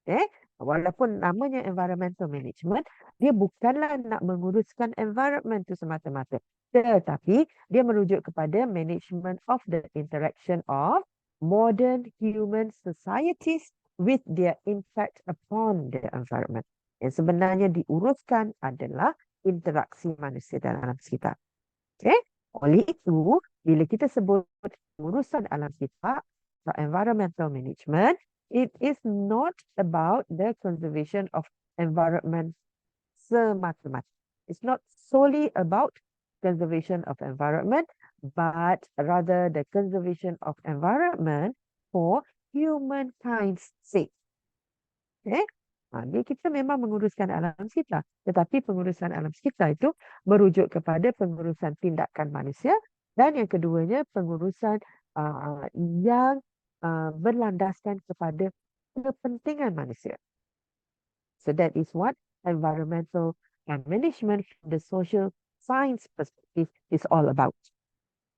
Okay? Walaupun namanya environmental management, dia bukanlah nak menguruskan environment itu semata-mata. Tetapi dia merujuk kepada management of the interaction of modern human societies with their impact upon the environment. Yang sebenarnya diuruskan adalah interaksi manusia dalam alam sekitar. Okay? Oleh itu, bila kita sebut pengurusan alam sekitar atau environmental management, it is not about the conservation of environment semata-mata. It's not solely about conservation of environment, but rather the conservation of environment for humankind's sake. Okay? Jadi kita memang menguruskan alam sekitar, tetapi pengurusan alam sekitar itu merujuk kepada pengurusan tindakan manusia, dan yang keduanya pengurusan yang berlandaskan kepada kepentingan manusia. So that is what environmental management from the social science perspective is all about.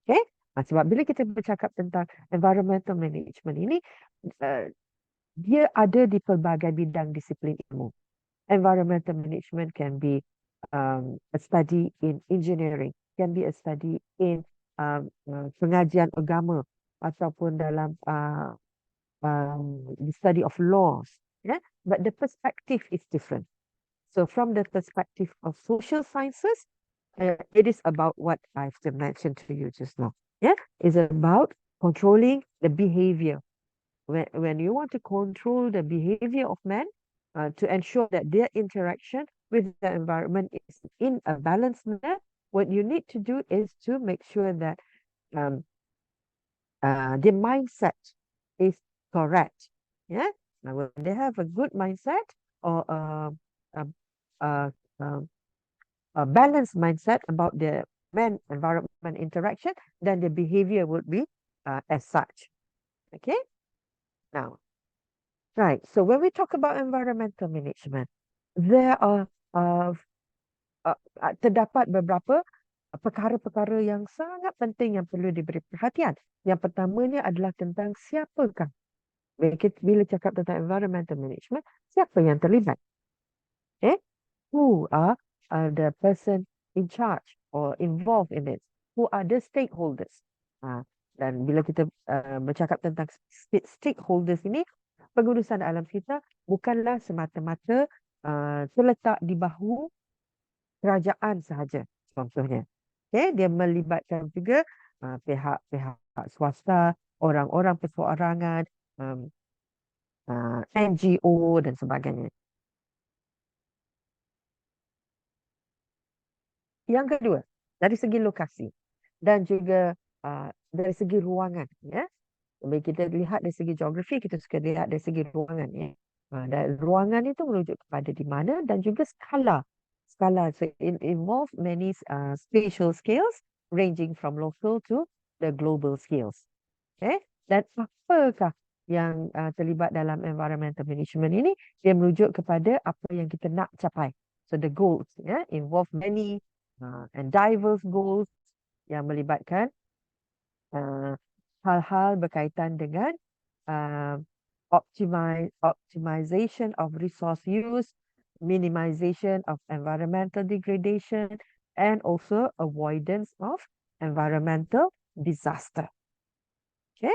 Okay? Sebab bila kita bercakap tentang environmental management ini, dia ada di pelbagai bidang disiplin ilmu. Environmental management can be a study in engineering, can be a study in pengajian agama, ataupun dalam the study of laws. Yeah? But the perspective is different. So from the perspective of social sciences, it is about what I've mentioned to you just now. Yeah, it's about controlling the behavior. When you want to control the behavior of man, to ensure that their interaction with the environment is in a balanced manner, what you need to do is to make sure that the mindset is correct. Yeah. Now, when they have a good mindset or a balanced mindset about the man-environment interaction, then the behavior would be as such. Okay. Now, right. So when we talk about environmental management, there are terdapat beberapa perkara-perkara yang sangat penting yang perlu diberi perhatian. Yang pertamanya adalah tentang siapakah. Bila cakap tentang environmental management, siapa yang terlibat? Who are the person in charge or involved in it? Who are the stakeholders? Dan bila kita bercakap tentang stakeholders ini, pengurusan alam sekitar bukanlah semata-mata terletak di bahu kerajaan sahaja, contohnya. Okay, dia melibatkan juga pihak-pihak swasta, orang-orang perseorangan, NGO dan sebagainya. Yang kedua, dari segi lokasi dan juga dari segi ruangan, ya. Bila kita lihat dari segi geografi, kita suka lihat dari segi ruangan, ya. Dan ruangan itu merujuk kepada di mana dan juga skala. Skala, so it involves many spatial scales ranging from local to the global scales. Okay? Dan apakah yang terlibat dalam environmental management ini? Dia merujuk kepada apa yang kita nak capai. So the goals, ya, involve many and diverse goals yang melibatkan hal-hal berkaitan dengan optimization of resource use, minimization of environmental degradation, and also avoidance of environmental disaster. Okay,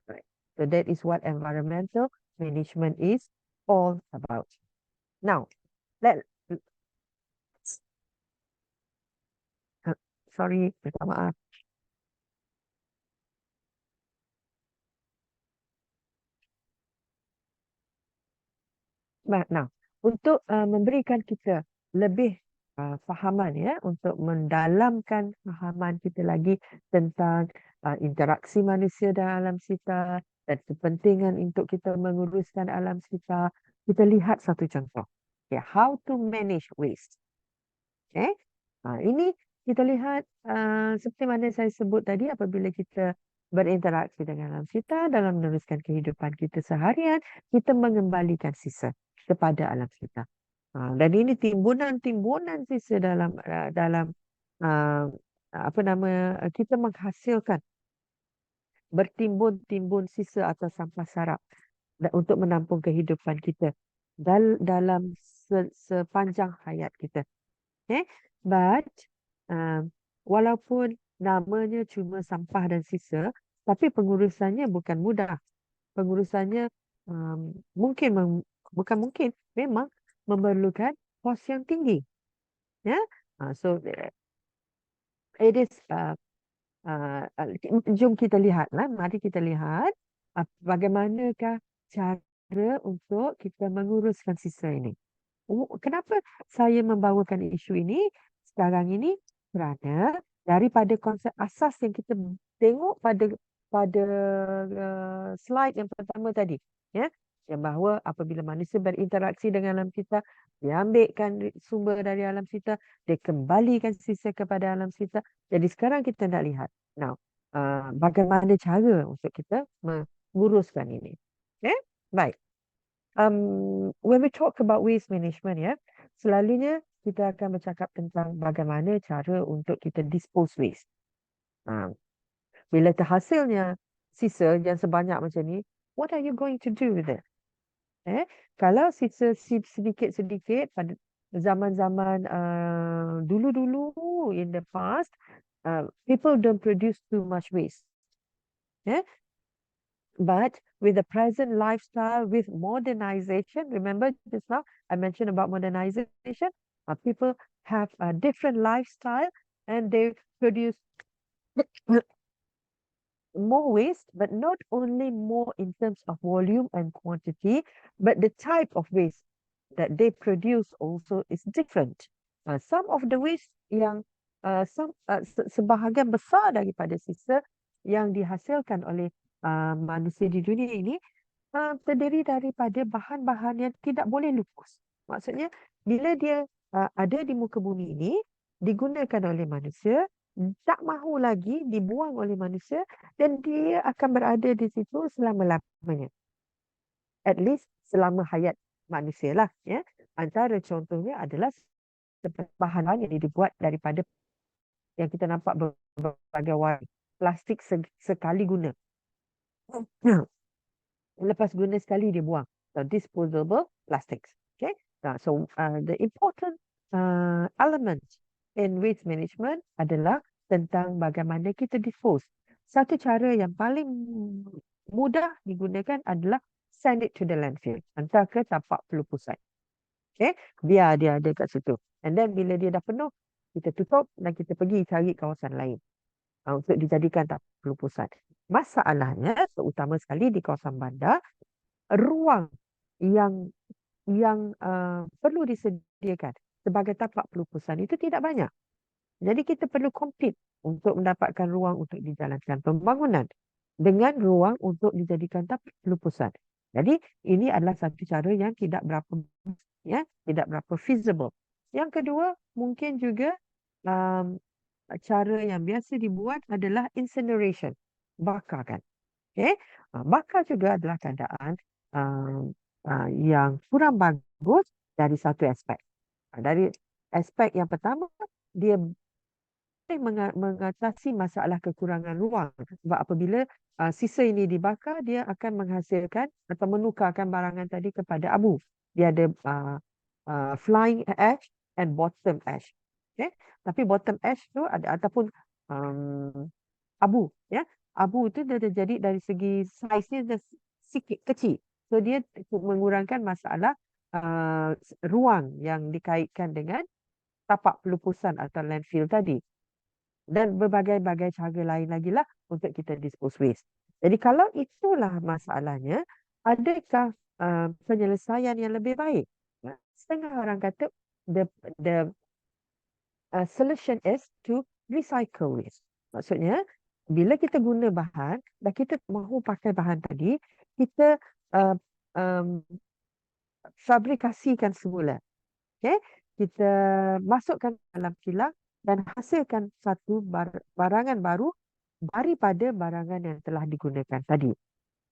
right. So that is what environmental management is all about. Now, sorry, minta maaf. Nah, untuk memberikan kita lebih fahaman, ya, untuk mendalamkan fahaman kita lagi tentang interaksi manusia dalam alam sekitar dan kepentingan untuk kita menguruskan alam sekitar, kita lihat satu contoh. Okay, how to manage waste. Okay, ini kita lihat seperti mana saya sebut tadi, apabila kita berinteraksi dengan alam sekitar dalam meneruskan kehidupan kita seharian, kita mengembalikan sisa kepada alam sekitar. Dan ini timbunan sisa dalam kita menghasilkan bertimbun sisa atau sampah sarap untuk menampung kehidupan kita dalam sepanjang hayat kita. Okay? But walaupun namanya cuma sampah dan sisa, tapi pengurusannya bukan mudah. Pengurusannya memang memerlukan kos yang tinggi. Ya, So it is jom kita lihatlah, mari kita lihat bagaimanakah cara untuk kita menguruskan sisa ini. Kenapa saya membawakan isu ini sekarang ini? Kerana daripada konsep asas yang kita tengok pada slide yang pertama tadi, ya, yang bahawa apabila manusia berinteraksi dengan alam kita, dia ambilkan sumber dari alam kita, dia kembalikan sisa kepada alam kita. Jadi sekarang kita nak lihat, now, bagaimana cara untuk kita menguruskan ini. Okay? Baik. When we talk about waste management, ya, selalunya kita akan bercakap tentang bagaimana cara untuk kita dispose waste. Bila terhasilnya sisa yang sebanyak macam ni, what are you going to do with it? Kalau sisa sedikit-sedikit pada zaman-zaman dulu-dulu in the past, people don't produce too much waste. But with the present lifestyle, with modernization, remember just now I mentioned about modernization, people have a different lifestyle and they produce more waste, but not only more in terms of volume and quantity, but the type of waste that they produce also is different. Some of the waste yang sebahagian besar daripada sisa yang dihasilkan oleh manusia di dunia ini terdiri daripada bahan-bahan yang tidak boleh lukus. Maksudnya bila dia ada di muka bumi ini, digunakan oleh manusia, tak mahu lagi dibuang oleh manusia dan dia akan berada di situ selama-lamanya. At least selama hayat manusia lah. Ya. Antara contohnya adalah bahan-bahan yang dibuat daripada yang kita nampak berbagai warna. Plastik sekali guna. Lepas guna sekali dia buang. So disposable plastics. Okay. So the important element in waste management adalah tentang bagaimana kita dispose. Satu cara yang paling mudah digunakan adalah send it to the landfill. Hantar ke tapak pelupusan. Okay. Biar dia ada kat situ. And then bila dia dah penuh, kita tutup dan kita pergi cari kawasan lain untuk dijadikan tapak pelupusan. Masalahnya, terutama sekali di kawasan bandar, ruang yang perlu disediakan sebagai tapak pelupusan itu tidak banyak. Jadi kita perlu compete untuk mendapatkan ruang untuk dijalankan pembangunan dengan ruang untuk dijadikan tapak pelupusan. Jadi ini adalah satu cara yang tidak berapa feasible. Yang kedua, mungkin juga cara yang biasa dibuat adalah incineration. Bakarkan. Okay? Bakar juga adalah keadaan yang kurang bagus dari satu aspek. Dari aspek yang pertama, dia boleh mengatasi masalah kekurangan ruang. Sebab apabila sisa ini dibakar, dia akan menghasilkan atau menukarkan barangan tadi kepada abu. Dia ada flying ash and bottom ash. Okay? Tapi bottom ash tu ada ataupun abu, ya. Abu itu dia jadi dari segi saiz dia sikit kecil. So dia mengurangkan masalah ruang yang dikaitkan dengan tapak pelupusan atau landfill tadi. Dan berbagai-bagai cara lain lagi lah untuk kita dispose waste. Jadi kalau itulah masalahnya, adakah penyelesaian yang lebih baik? Setengah orang kata the solution is to recycle waste. Maksudnya, bila kita guna bahan dan kita mahu pakai bahan tadi, kita fabrikasikan semula. Okay? Kita masukkan dalam kilang dan hasilkan satu barangan baru daripada barangan yang telah digunakan tadi.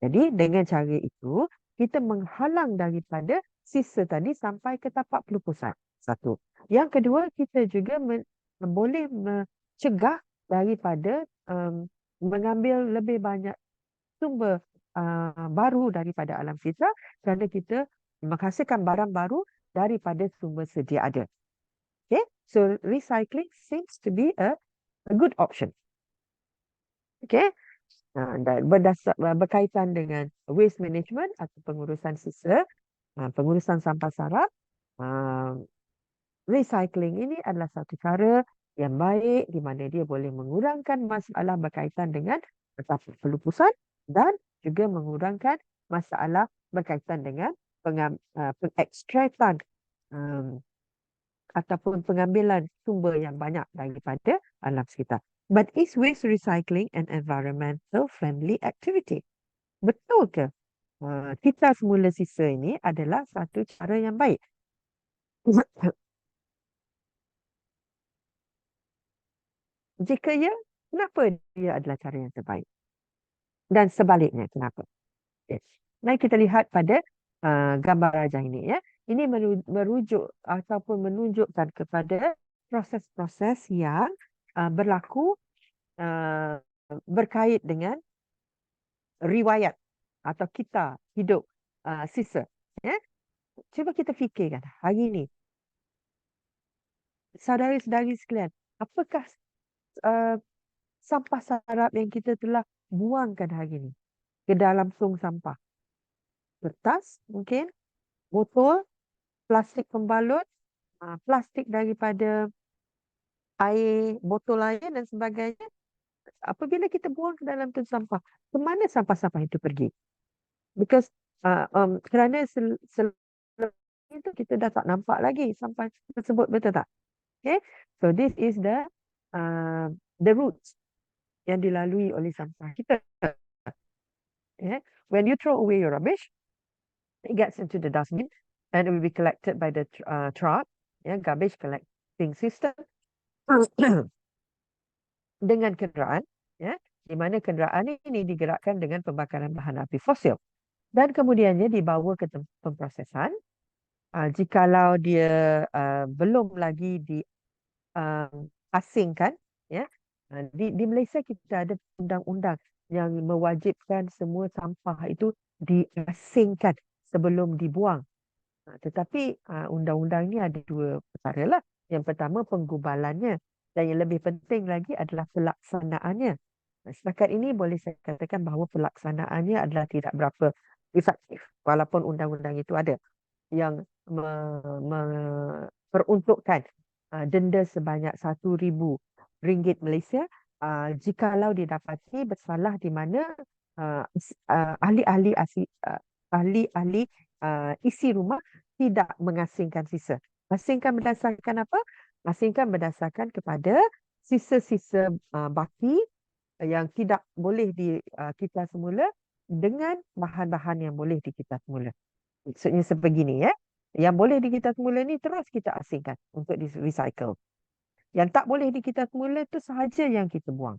Jadi dengan cara itu, kita menghalang daripada sisa tadi sampai ke tapak pelupusan. Satu. Yang kedua, kita juga boleh mencegah daripada mengambil lebih banyak sumber baru daripada alam kita kerana kita menghasilkan barang baru daripada sumber sedia ada. Okay, so recycling seems to be a good option. Okay, dan berkaitan dengan waste management atau pengurusan sisa, pengurusan sampah sarap, recycling ini adalah satu cara yang baik di mana dia boleh mengurangkan masalah berkaitan dengan pelupusan dan juga mengurangkan masalah berkaitan dengan pengekstrakan ataupun pengambilan sumber yang banyak daripada alam sekitar. But is waste recycling an environmental friendly activity? Betul ke? Kita semula sisa ini adalah satu cara yang baik. Jika ya, kenapa dia adalah cara yang terbaik? Dan sebaliknya, kenapa? Okay. Mari kita lihat pada gambar rajah ini. Ya. Ini merujuk ataupun menunjukkan kepada proses-proses yang berlaku berkait dengan riwayat atau kita hidup sisa. Ya. Cuba kita fikirkan hari ini. Saudara-saudari sekalian, apakah sampah sarap yang kita telah buangkan hari ini ke dalam tong sampah? Kertas mungkin, botol, plastik pembalut, plastik daripada air, botol air dan sebagainya. Apabila kita buang ke dalam tong sampah, ke mana sampah-sampah itu pergi? Because kerana itu kita dah tak nampak lagi sampah tersebut, betul tak? Okay, so this is the roots yang dilalui oleh sampah kita. Yeah. When you throw away your rubbish, it gets into the dustbin and it will be collected by the truck, garbage collecting system dengan kenderaan, di mana kenderaan ini digerakkan dengan pembakaran bahan api fosil dan kemudiannya dibawa ke pemprosesan. Jikalau dia belum lagi diasingkan, di Malaysia kita ada undang-undang yang mewajibkan semua sampah itu diasingkan sebelum dibuang. Tetapi undang-undang ini ada dua perkara lah. Yang pertama penggubalannya dan yang lebih penting lagi adalah pelaksanaannya. Setakat ini boleh saya katakan bahawa pelaksanaannya adalah tidak berapa efektif walaupun undang-undang itu ada yang peruntukkan denda sebanyak RM1,000 Malaysia jikalau didapati bersalah di mana ahli-ahli isi rumah tidak mengasingkan sisa. Asingkan berdasarkan apa? Asingkan berdasarkan kepada sisa-sisa baki yang tidak boleh dikita semula dengan bahan-bahan yang boleh dikita semula. Maksudnya sebegini, ya. Yang boleh dikita semula ni terus kita asingkan untuk di-recycle. Yang tak boleh dikita semula itu sahaja yang kita buang.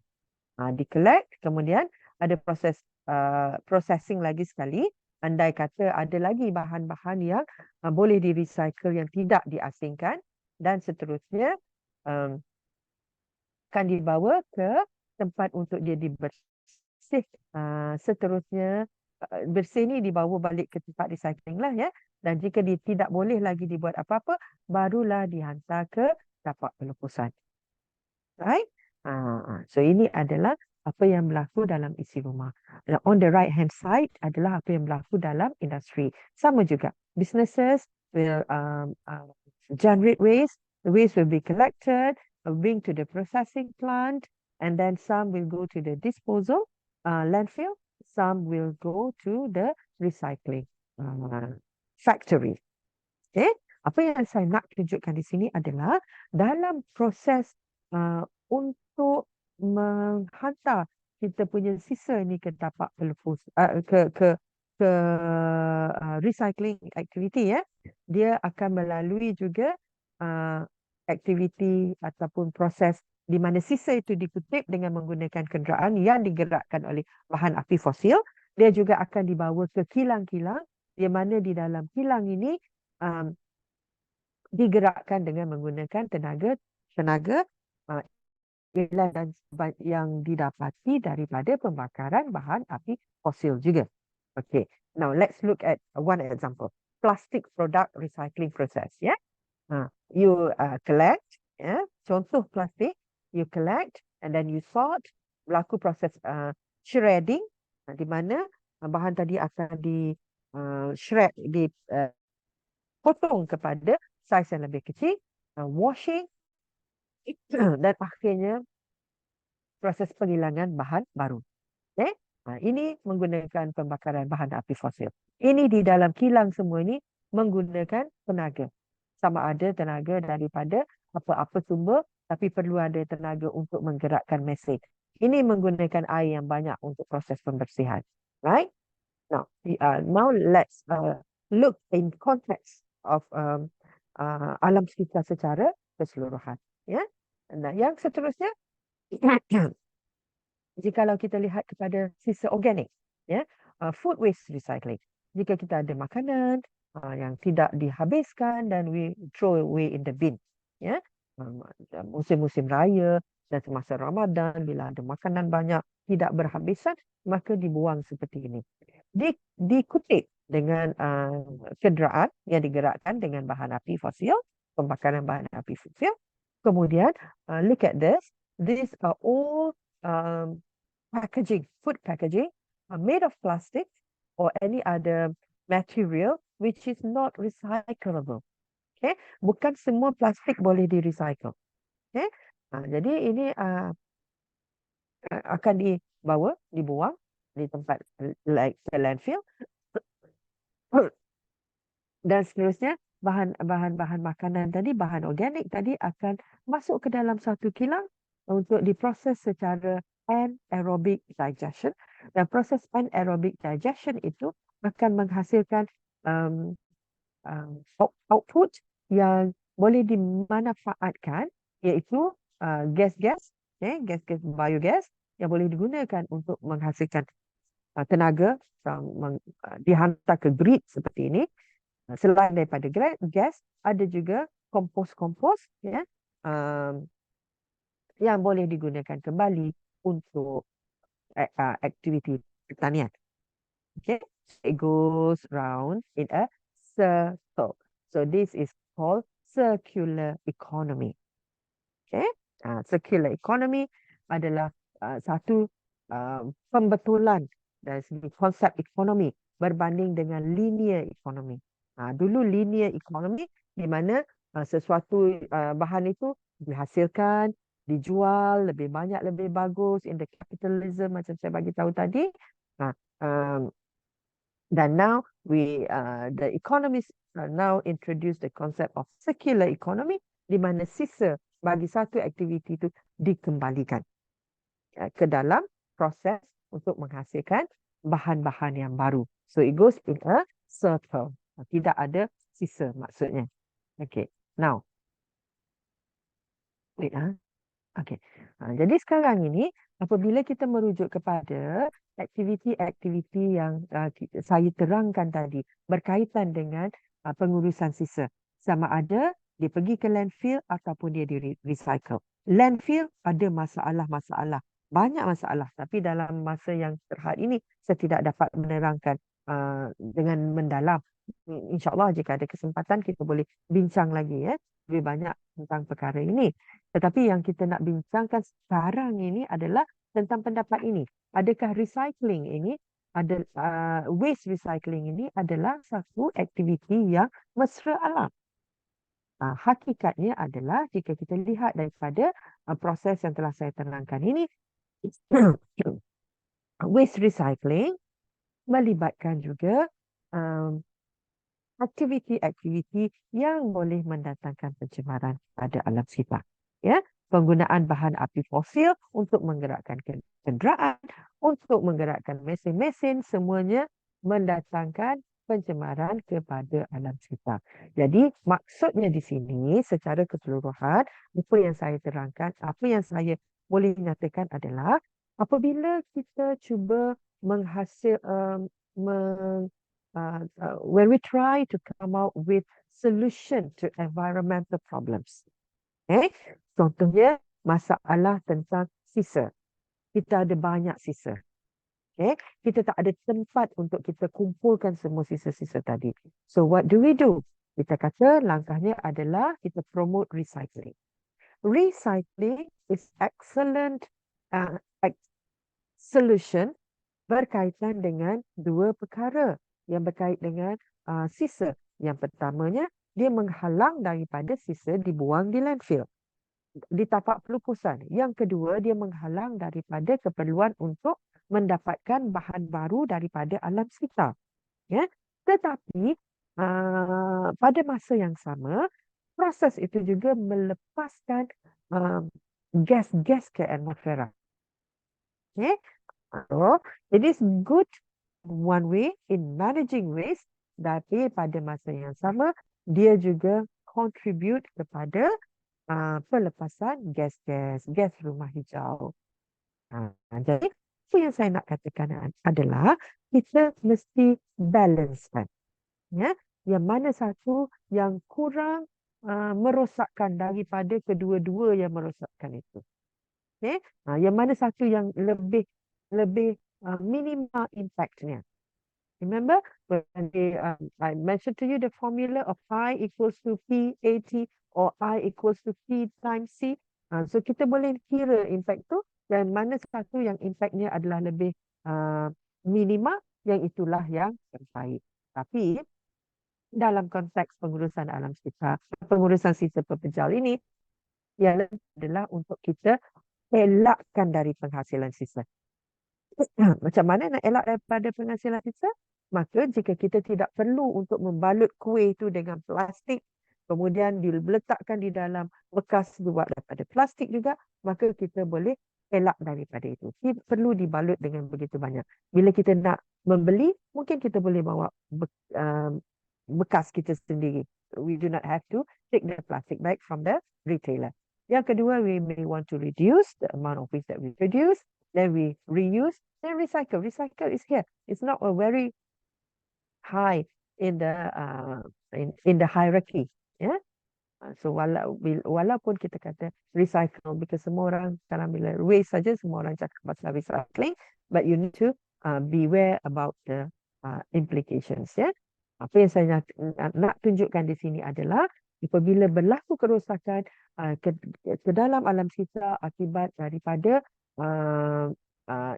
Di-collect, kemudian ada proses processing lagi sekali. Andai kata ada lagi bahan-bahan yang boleh di-recycle yang tidak diasingkan dan seterusnya akan dibawa ke tempat untuk dia dibersih. Seterusnya bersih ni dibawa balik ke tempat recycling lah, ya. Dan jika dia tidak boleh lagi dibuat apa-apa, barulah dihantar ke tapak pelupusan. Right? So ini adalah apa yang berlaku dalam isi rumah. On the right hand side adalah apa yang berlaku dalam industri. Sama juga. Businesses will generate waste. The waste will be collected, bring to the processing plant, and then some will go to the disposal landfill. Some will go to the recycling factory. Okay? Apa yang saya nak tunjukkan di sini adalah dalam proses untuk menghantar kita punya sisa ni ke tapak pelupus ke recycling activity, ya. Dia akan melalui juga aktiviti ataupun proses di mana sisa itu dikutip dengan menggunakan kenderaan yang digerakkan oleh bahan api fosil. Dia juga akan dibawa ke kilang-kilang di mana di dalam kilang ini digerakkan dengan menggunakan tenaga dan yang didapati daripada pembakaran bahan api fosil juga. Okay, now let's look at one example. Plastic product recycling process, ya. You collect, ya. Contoh plastik, you collect and then you sort, berlaku proses shredding, di mana bahan tadi akan di shred, potong kepada saiz yang lebih kecil. washing, dan akhirnya proses penghilangan bahan baru. Okay? Ini menggunakan pembakaran bahan api fosil. Ini di dalam kilang semua ini menggunakan tenaga. Sama ada tenaga daripada apa-apa sumber, tapi perlu ada tenaga untuk menggerakkan mesin. Ini menggunakan air yang banyak untuk proses pembersihan. Right? Now let's look in context of alam sekitar secara keseluruhan. Ya. Nah, yang seterusnya, jikalau kita lihat kepada sisa organik, ya, food waste recycling. Jika kita ada makanan yang tidak dihabiskan dan we throw away in the bin, ya, musim-musim raya dan semasa Ramadan bila ada makanan banyak tidak berhabisan, maka dibuang seperti ini. Dikutip dengan kenderaan yang digerakkan dengan bahan api fosil, pembakaran bahan api fosil. Kemudian look at this. These are all packaging, food packaging, made of plastic or any other material which is not recyclable. Okay, bukan semua plastik boleh di-recycle. Okay, jadi ini akan dibuang di tempat like landfill. Dan seterusnya bahan-bahan makanan tadi, bahan organik tadi akan masuk ke dalam satu kilang untuk diproses secara anaerobic digestion. Dan proses anaerobic digestion itu akan menghasilkan output yang boleh dimanfaatkan, iaitu gas-gas, gas-gas biogas yang boleh digunakan untuk menghasilkan tenaga dihantar ke grid seperti ini. Selain daripada gas, ada juga kompos-kompos, ya, yang boleh digunakan kembali untuk aktiviti pertanian. Okay, it goes round in a circle. So this is called circular economy. Okay, circular economy adalah satu pembetulan dari segi konsep ekonomi berbanding dengan linear economy. Dulu linear economy di mana sesuatu bahan itu dihasilkan, dijual lebih banyak, lebih bagus in the capitalism macam saya bagi tahu tadi. Dan now the economists now introduce the concept of circular economy di mana sisa bagi satu aktiviti itu dikembalikan ke dalam proses untuk menghasilkan bahan-bahan yang baru. So it goes in a circle. Tidak ada sisa maksudnya. Okay. Now. Wait, okay. Jadi sekarang ini apabila kita merujuk kepada aktiviti-aktiviti yang saya terangkan tadi berkaitan dengan pengurusan sisa. Sama ada dia pergi ke landfill ataupun dia di-recycle. Landfill ada masalah-masalah. Banyak masalah. Tapi dalam masa yang terhad ini saya tidak dapat menerangkan dengan mendalam. InsyaAllah jika ada kesempatan kita boleh bincang lagi, ya, lebih banyak tentang perkara ini. Tetapi yang kita nak bincangkan sekarang ini adalah tentang pendapat ini. Adakah recycling ini, waste recycling ini adalah satu aktiviti yang mesra alam? Hakikatnya adalah jika kita lihat daripada proses yang telah saya terangkan ini, waste recycling melibatkan juga aktiviti-aktiviti yang boleh mendatangkan pencemaran pada alam sekitar. Ya, penggunaan bahan api fosil untuk menggerakkan kenderaan, untuk menggerakkan mesin-mesin, semuanya mendatangkan pencemaran kepada alam sekitar. Jadi maksudnya di sini secara keseluruhan, apa yang saya terangkan, apa yang saya boleh nyatakan adalah apabila kita cuba when we try to come out with solution to environmental problems. Contohnya masalah tentang sisa. Kita ada banyak sisa. Kita tak ada tempat untuk kita kumpulkan semua sisa-sisa tadi. So what do? Kita kata langkahnya adalah kita promote recycling. Recycling is excellent solution berkaitan dengan dua perkara yang berkait dengan sisa. Yang pertamanya dia menghalang daripada sisa dibuang di landfill, di tapak pelupusan. Yang kedua, dia menghalang daripada keperluan untuk mendapatkan bahan baru daripada alam sekitar. Ya, tetapi pada masa yang sama, proses itu juga melepaskan gas-gas ke atmosfera. Okay? So, it is good one way in managing waste, tapi pada masa yang sama, dia juga contribute kepada pelepasan gas rumah hijau. Jadi, apa yang saya nak katakan adalah kita mesti balancekan. Ya, yang mana satu yang kurang merosakkan daripada kedua-dua yang merosakkan itu. Okay? Yang mana satu yang lebih minimal impactnya. Remember when I mentioned to you the formula of I equals to P AT or I equals to P times C. So kita boleh kira impact tu dan mana satu yang impactnya adalah lebih minima, yang itulah yang terbaik. Tapi dalam konteks pengurusan alam sekitar, pengurusan sisa pepejal ini, ialah adalah untuk kita elakkan dari penghasilan sisa. Macam mana nak elak daripada penghasilan sisa? Maka jika kita tidak perlu untuk membalut kuih itu dengan plastik, kemudian diletakkan di dalam bekas dibuat daripada plastik juga, maka kita boleh elak daripada itu. Tidak perlu dibalut dengan begitu banyak. Bila kita nak membeli, mungkin kita boleh bawa bekas kita sendiri. We do not have to take the plastic bag from the retailer. Yang kedua, we may want to reduce the amount of waste that we produce, then we reuse, then recycle. Recycle is here. It's not a very high in the hierarchy. Yeah. So walaupun kita kata recycle, because semua orang sekarang bila waste saja semua orang cakap pasal recycling, but you need to beware about the implications. Ya. Apa yang saya nak tunjukkan di sini adalah apabila berlaku kerosakan ke dalam alam sekitar akibat daripada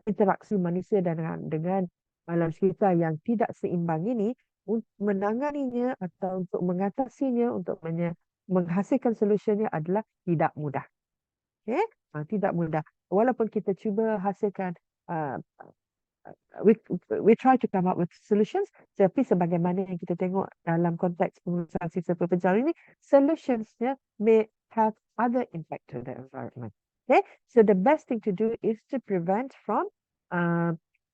interaksi manusia dengan alam sekitar yang tidak seimbang ini, untuk menanganinya atau untuk mengatasinya, untuk menghasilkan solusinya adalah tidak mudah. Okay? Tidak mudah. Walaupun kita cuba hasilkan, we try to come up with solutions, tapi sebagaimana yang kita tengok dalam konteks pengurusan sisa pepejal ini, solutionsnya may have other impact to the environment. Okay? So the best thing to do is to prevent from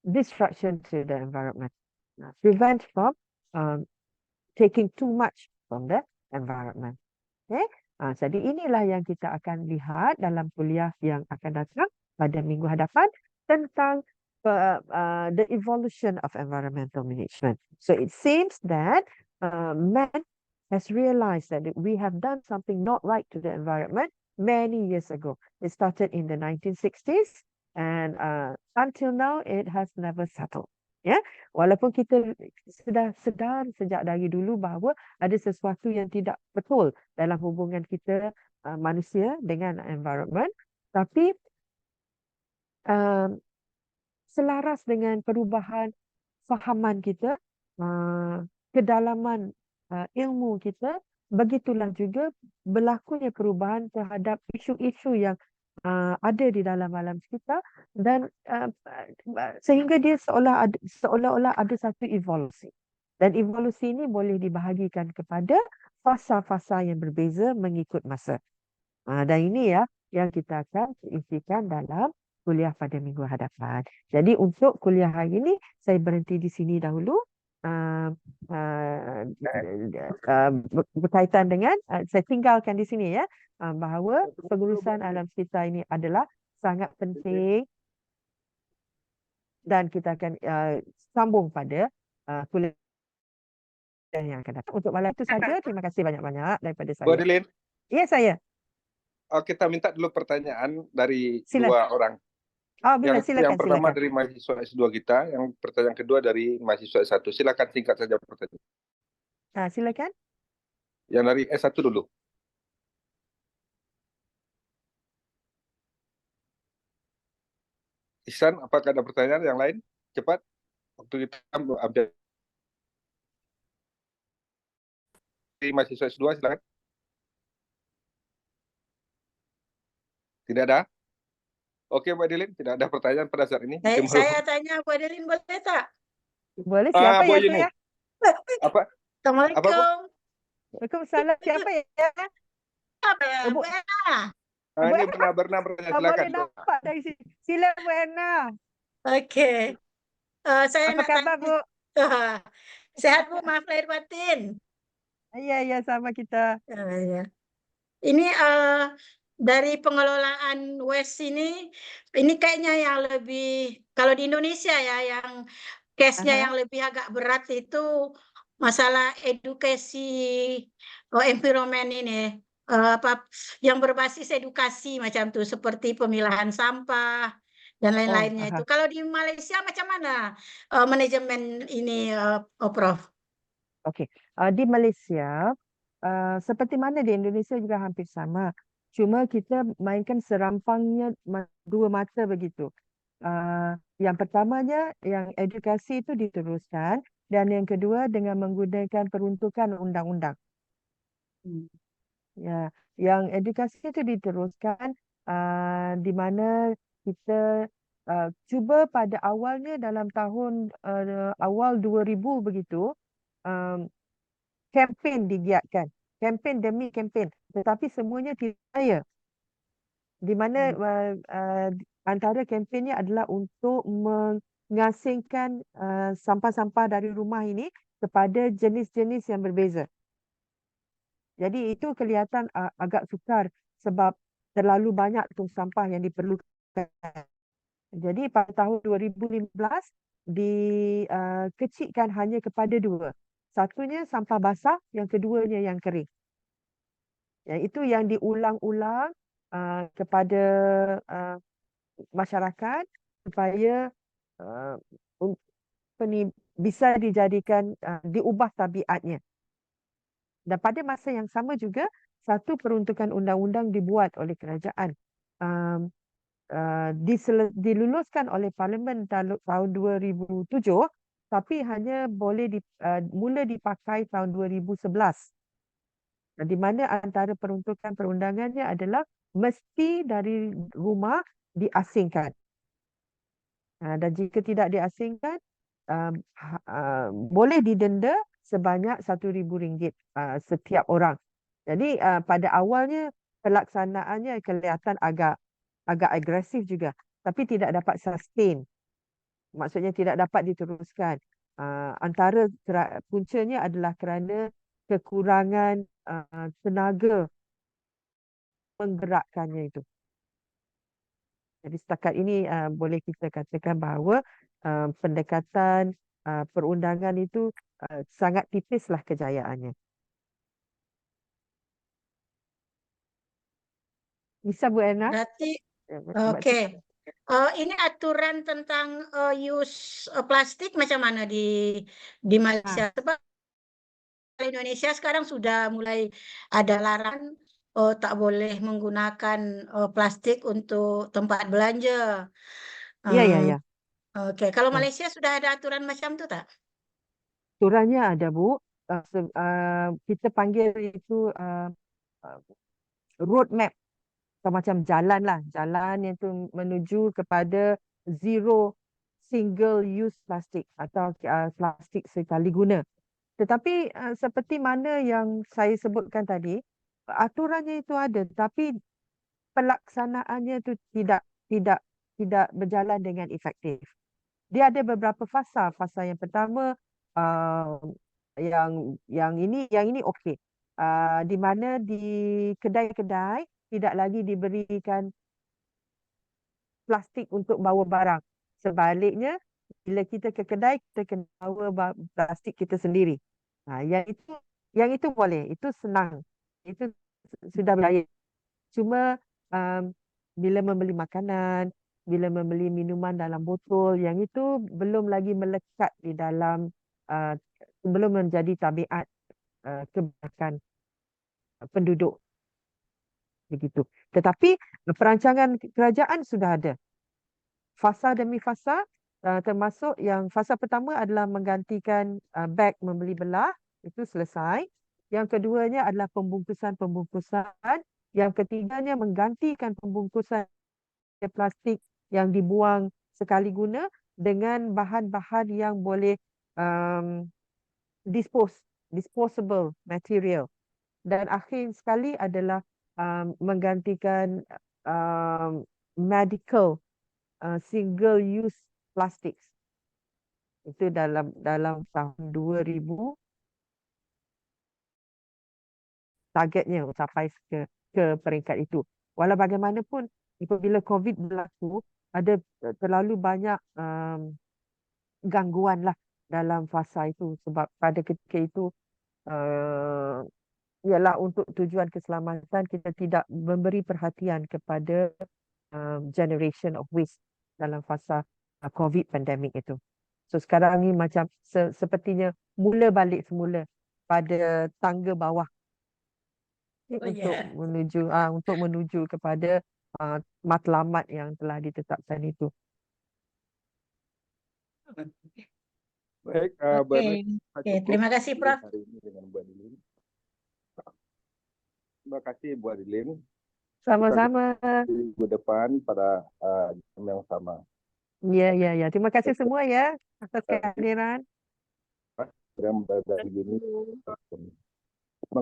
destruction to the environment. Prevent from taking too much from the environment. Okay? Jadi inilah yang kita akan lihat dalam kuliah yang akan datang pada minggu hadapan tentang the evolution of environmental management. So it seems that man has realized that we have done something not right to the environment many years ago. It started in the 1960s and until now it has never settled. Ya, walaupun kita sudah sedar sejak dari dulu bahawa ada sesuatu yang tidak betul dalam hubungan kita manusia dengan environment, tapi selaras dengan perubahan fahaman kita, kedalaman ilmu kita, begitulah juga berlakunya perubahan terhadap isu-isu yang ada di dalam alam sekitar dan sehingga dia seolah-olah ada satu evolusi. Dan evolusi ini boleh dibahagikan kepada fasa-fasa yang berbeza mengikut masa. Dan ini ya yang kita akan isikan dalam kuliah pada minggu hadapan. Jadi untuk kuliah hari ini saya berhenti di sini dahulu. Berkaitan dengan saya tinggalkan di sini ya, bahawa pengurusan alam sekitar ini adalah sangat penting dan kita akan sambung pada kuliah yang akan datang. Untuk malam itu saja, terima kasih banyak-banyak daripada saya. Bu Adeline, Ya, saya. kita minta dulu pertanyaan dari Silakan. dua orang. Bila silakan. Yang pertama dari mahasiswa S2 kita, yang pertanyaan kedua dari mahasiswa S1. Silakan singkat saja pertanyaan. Silakan. Yang dari S1 dulu. Ihsan, apakah ada pertanyaan yang lain? Cepat. Waktu kita ambil. mahasiswa S2 silakan. Tidak ada? Oke, Mbak Dilin, tidak ada pertanyaan pada saat ini. Saya tanya Bu Adeline, boleh tak? Boleh, siapa Bu ya Yuni. saya? Apa? Assalamualaikum. Waalaikumsalam, siapa ya? Apa ya? Bu- Bu Ena. Bu Ini Ena. Berna Boleh silakan. nampak dari sini. Sila Bu Ena. Oke. Saya Apa nak khabar tanya. Bu? Sehat Bu, maaf lahir batin. Iya, sama kita. Ya. Ini dari pengelolaan waste ini kayaknya yang lebih, kalau di Indonesia ya, yang case-nya Aha. yang lebih agak berat itu masalah edukasi environment ini, apa yang berbasis edukasi macam tuh, seperti pemilahan sampah dan lain-lainnya itu. Kalau di Malaysia macam mana manajemen ini, Prof? Okey, di Malaysia, seperti mana di Indonesia juga hampir sama. Cuma kita mainkan serampangnya dua mata begitu. Yang pertamanya, yang edukasi itu diteruskan dan yang kedua dengan menggunakan peruntukan undang-undang. Ya, yang edukasi itu diteruskan di mana kita cuba pada awalnya dalam tahun awal 2000 begitu, kempen digiatkan. Kempen demi kempen. Tetapi semuanya tidak berjaya. Di mana antara kempennya adalah untuk mengasingkan sampah-sampah dari rumah ini kepada jenis-jenis yang berbeza. Jadi itu kelihatan agak sukar sebab terlalu banyak tong sampah yang diperlukan. Jadi pada tahun 2015 dikecilkan hanya kepada dua. Satunya sampah basah, yang keduanya yang kering. Itu yang diulang-ulang kepada masyarakat supaya bisa dijadikan diubah tabiatnya. Dan pada masa yang sama juga satu peruntukan undang-undang dibuat oleh kerajaan. Diluluskan oleh Parlimen tahun 2007 tapi hanya boleh mula dipakai tahun 2011. Di mana antara peruntukan perundangannya adalah mesti dari rumah diasingkan. Dan jika tidak diasingkan, boleh didenda sebanyak RM1,000 setiap orang. Jadi pada awalnya pelaksanaannya kelihatan agak agresif juga, tapi tidak dapat sustain. Maksudnya tidak dapat diteruskan. Antara puncanya adalah kerana kekurangan tenaga menggerakkannya itu. Jadi setakat ini boleh kita katakan bahawa pendekatan perundangan itu sangat tipislah kejayaannya. Bisa Bu Ena? Berarti oke. Ini aturan tentang use plastik macam mana di Malaysia? Sebab Indonesia sekarang sudah mulai ada larangan tak boleh menggunakan plastik untuk tempat belanja. Iya. Oke, kalau Malaysia sudah ada aturan macam tu tak? Aturannya ada Bu. Kita panggil itu roadmap atau macam jalan lah. Jalan yang tu menuju kepada zero single use plastik atau plastik sekali guna. Tetapi seperti mana yang saya sebutkan tadi, aturannya itu ada, tapi pelaksanaannya itu tidak berjalan dengan efektif. Dia ada beberapa fasa. Fasa yang pertama yang ini okey. Di mana di kedai-kedai tidak lagi diberikan plastik untuk bawa barang. Sebaliknya, bila kita ke kedai, kita kena bawa plastik kita sendiri. Yang itu boleh, itu senang. Itu sudah berjaya. Cuma bila membeli makanan, bila membeli minuman dalam botol, yang itu belum lagi melekat di dalam, belum menjadi tabiat kebanyakan penduduk. Begitu. Tetapi perancangan kerajaan sudah ada. Fasa demi fasa, termasuk yang fasa pertama adalah menggantikan beg membeli belah, itu selesai. Yang keduanya adalah pembungkusan-pembungkusan. Yang ketiganya menggantikan pembungkusan plastik yang dibuang sekali guna dengan bahan-bahan yang boleh disposable material. Dan akhir sekali adalah menggantikan medical single use plastics. Itu dalam tahun 2000 targetnya sampai ke peringkat itu. Walau bagaimanapun apabila COVID berlaku, ada terlalu banyak gangguan lah dalam fasa itu, sebab pada ketika itu ialah untuk tujuan keselamatan kita tidak memberi perhatian kepada generation of waste dalam fasa COVID pandemic itu. So sekarang ni macam sepertinya mula balik semula pada tangga bawah untuk menuju kepada matlamat yang telah ditetapkan itu. Baik, Oke, terima kasih Prof. Hari ini dengan Bu Adilin. Terima kasih Bu Adilin. Sama-sama. Minggu depan pada jam yang sama. Ya. Terima kasih semua ya atas kehadiran. Terima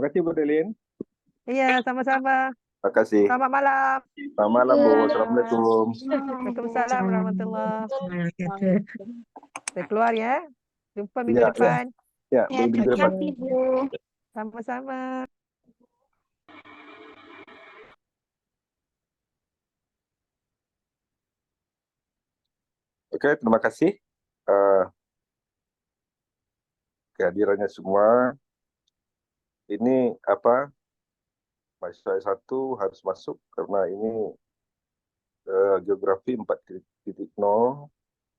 kasih Bu Adilin. Iya, sama-sama. Terima kasih. Selamat malam. Selamat malam Bu. Assalamualaikum. Waalaikumsalam warahmatullahi wabarakatuh. Saya keluar ya. Jumpa minggu depan. Ya, Ya, minggu terima depan. kasih, Bu. Sama-sama. Oke, terima kasih kehadirannya semua. Ini mahasiswa S1 harus masuk karena ini geografi 4.0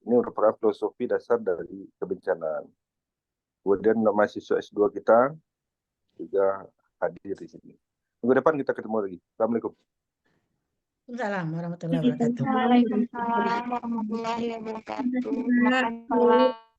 ini merupakan filosofi dasar dari kebencanaan. Kemudian mahasiswa S2 kita juga hadir di sini. Minggu depan kita ketemu lagi. Assalamualaikum. Waalaikumsalam warahmatullahi wabarakatuh. Waalaikumsalam warahmatullahi wabarakatuh. Terima kasih.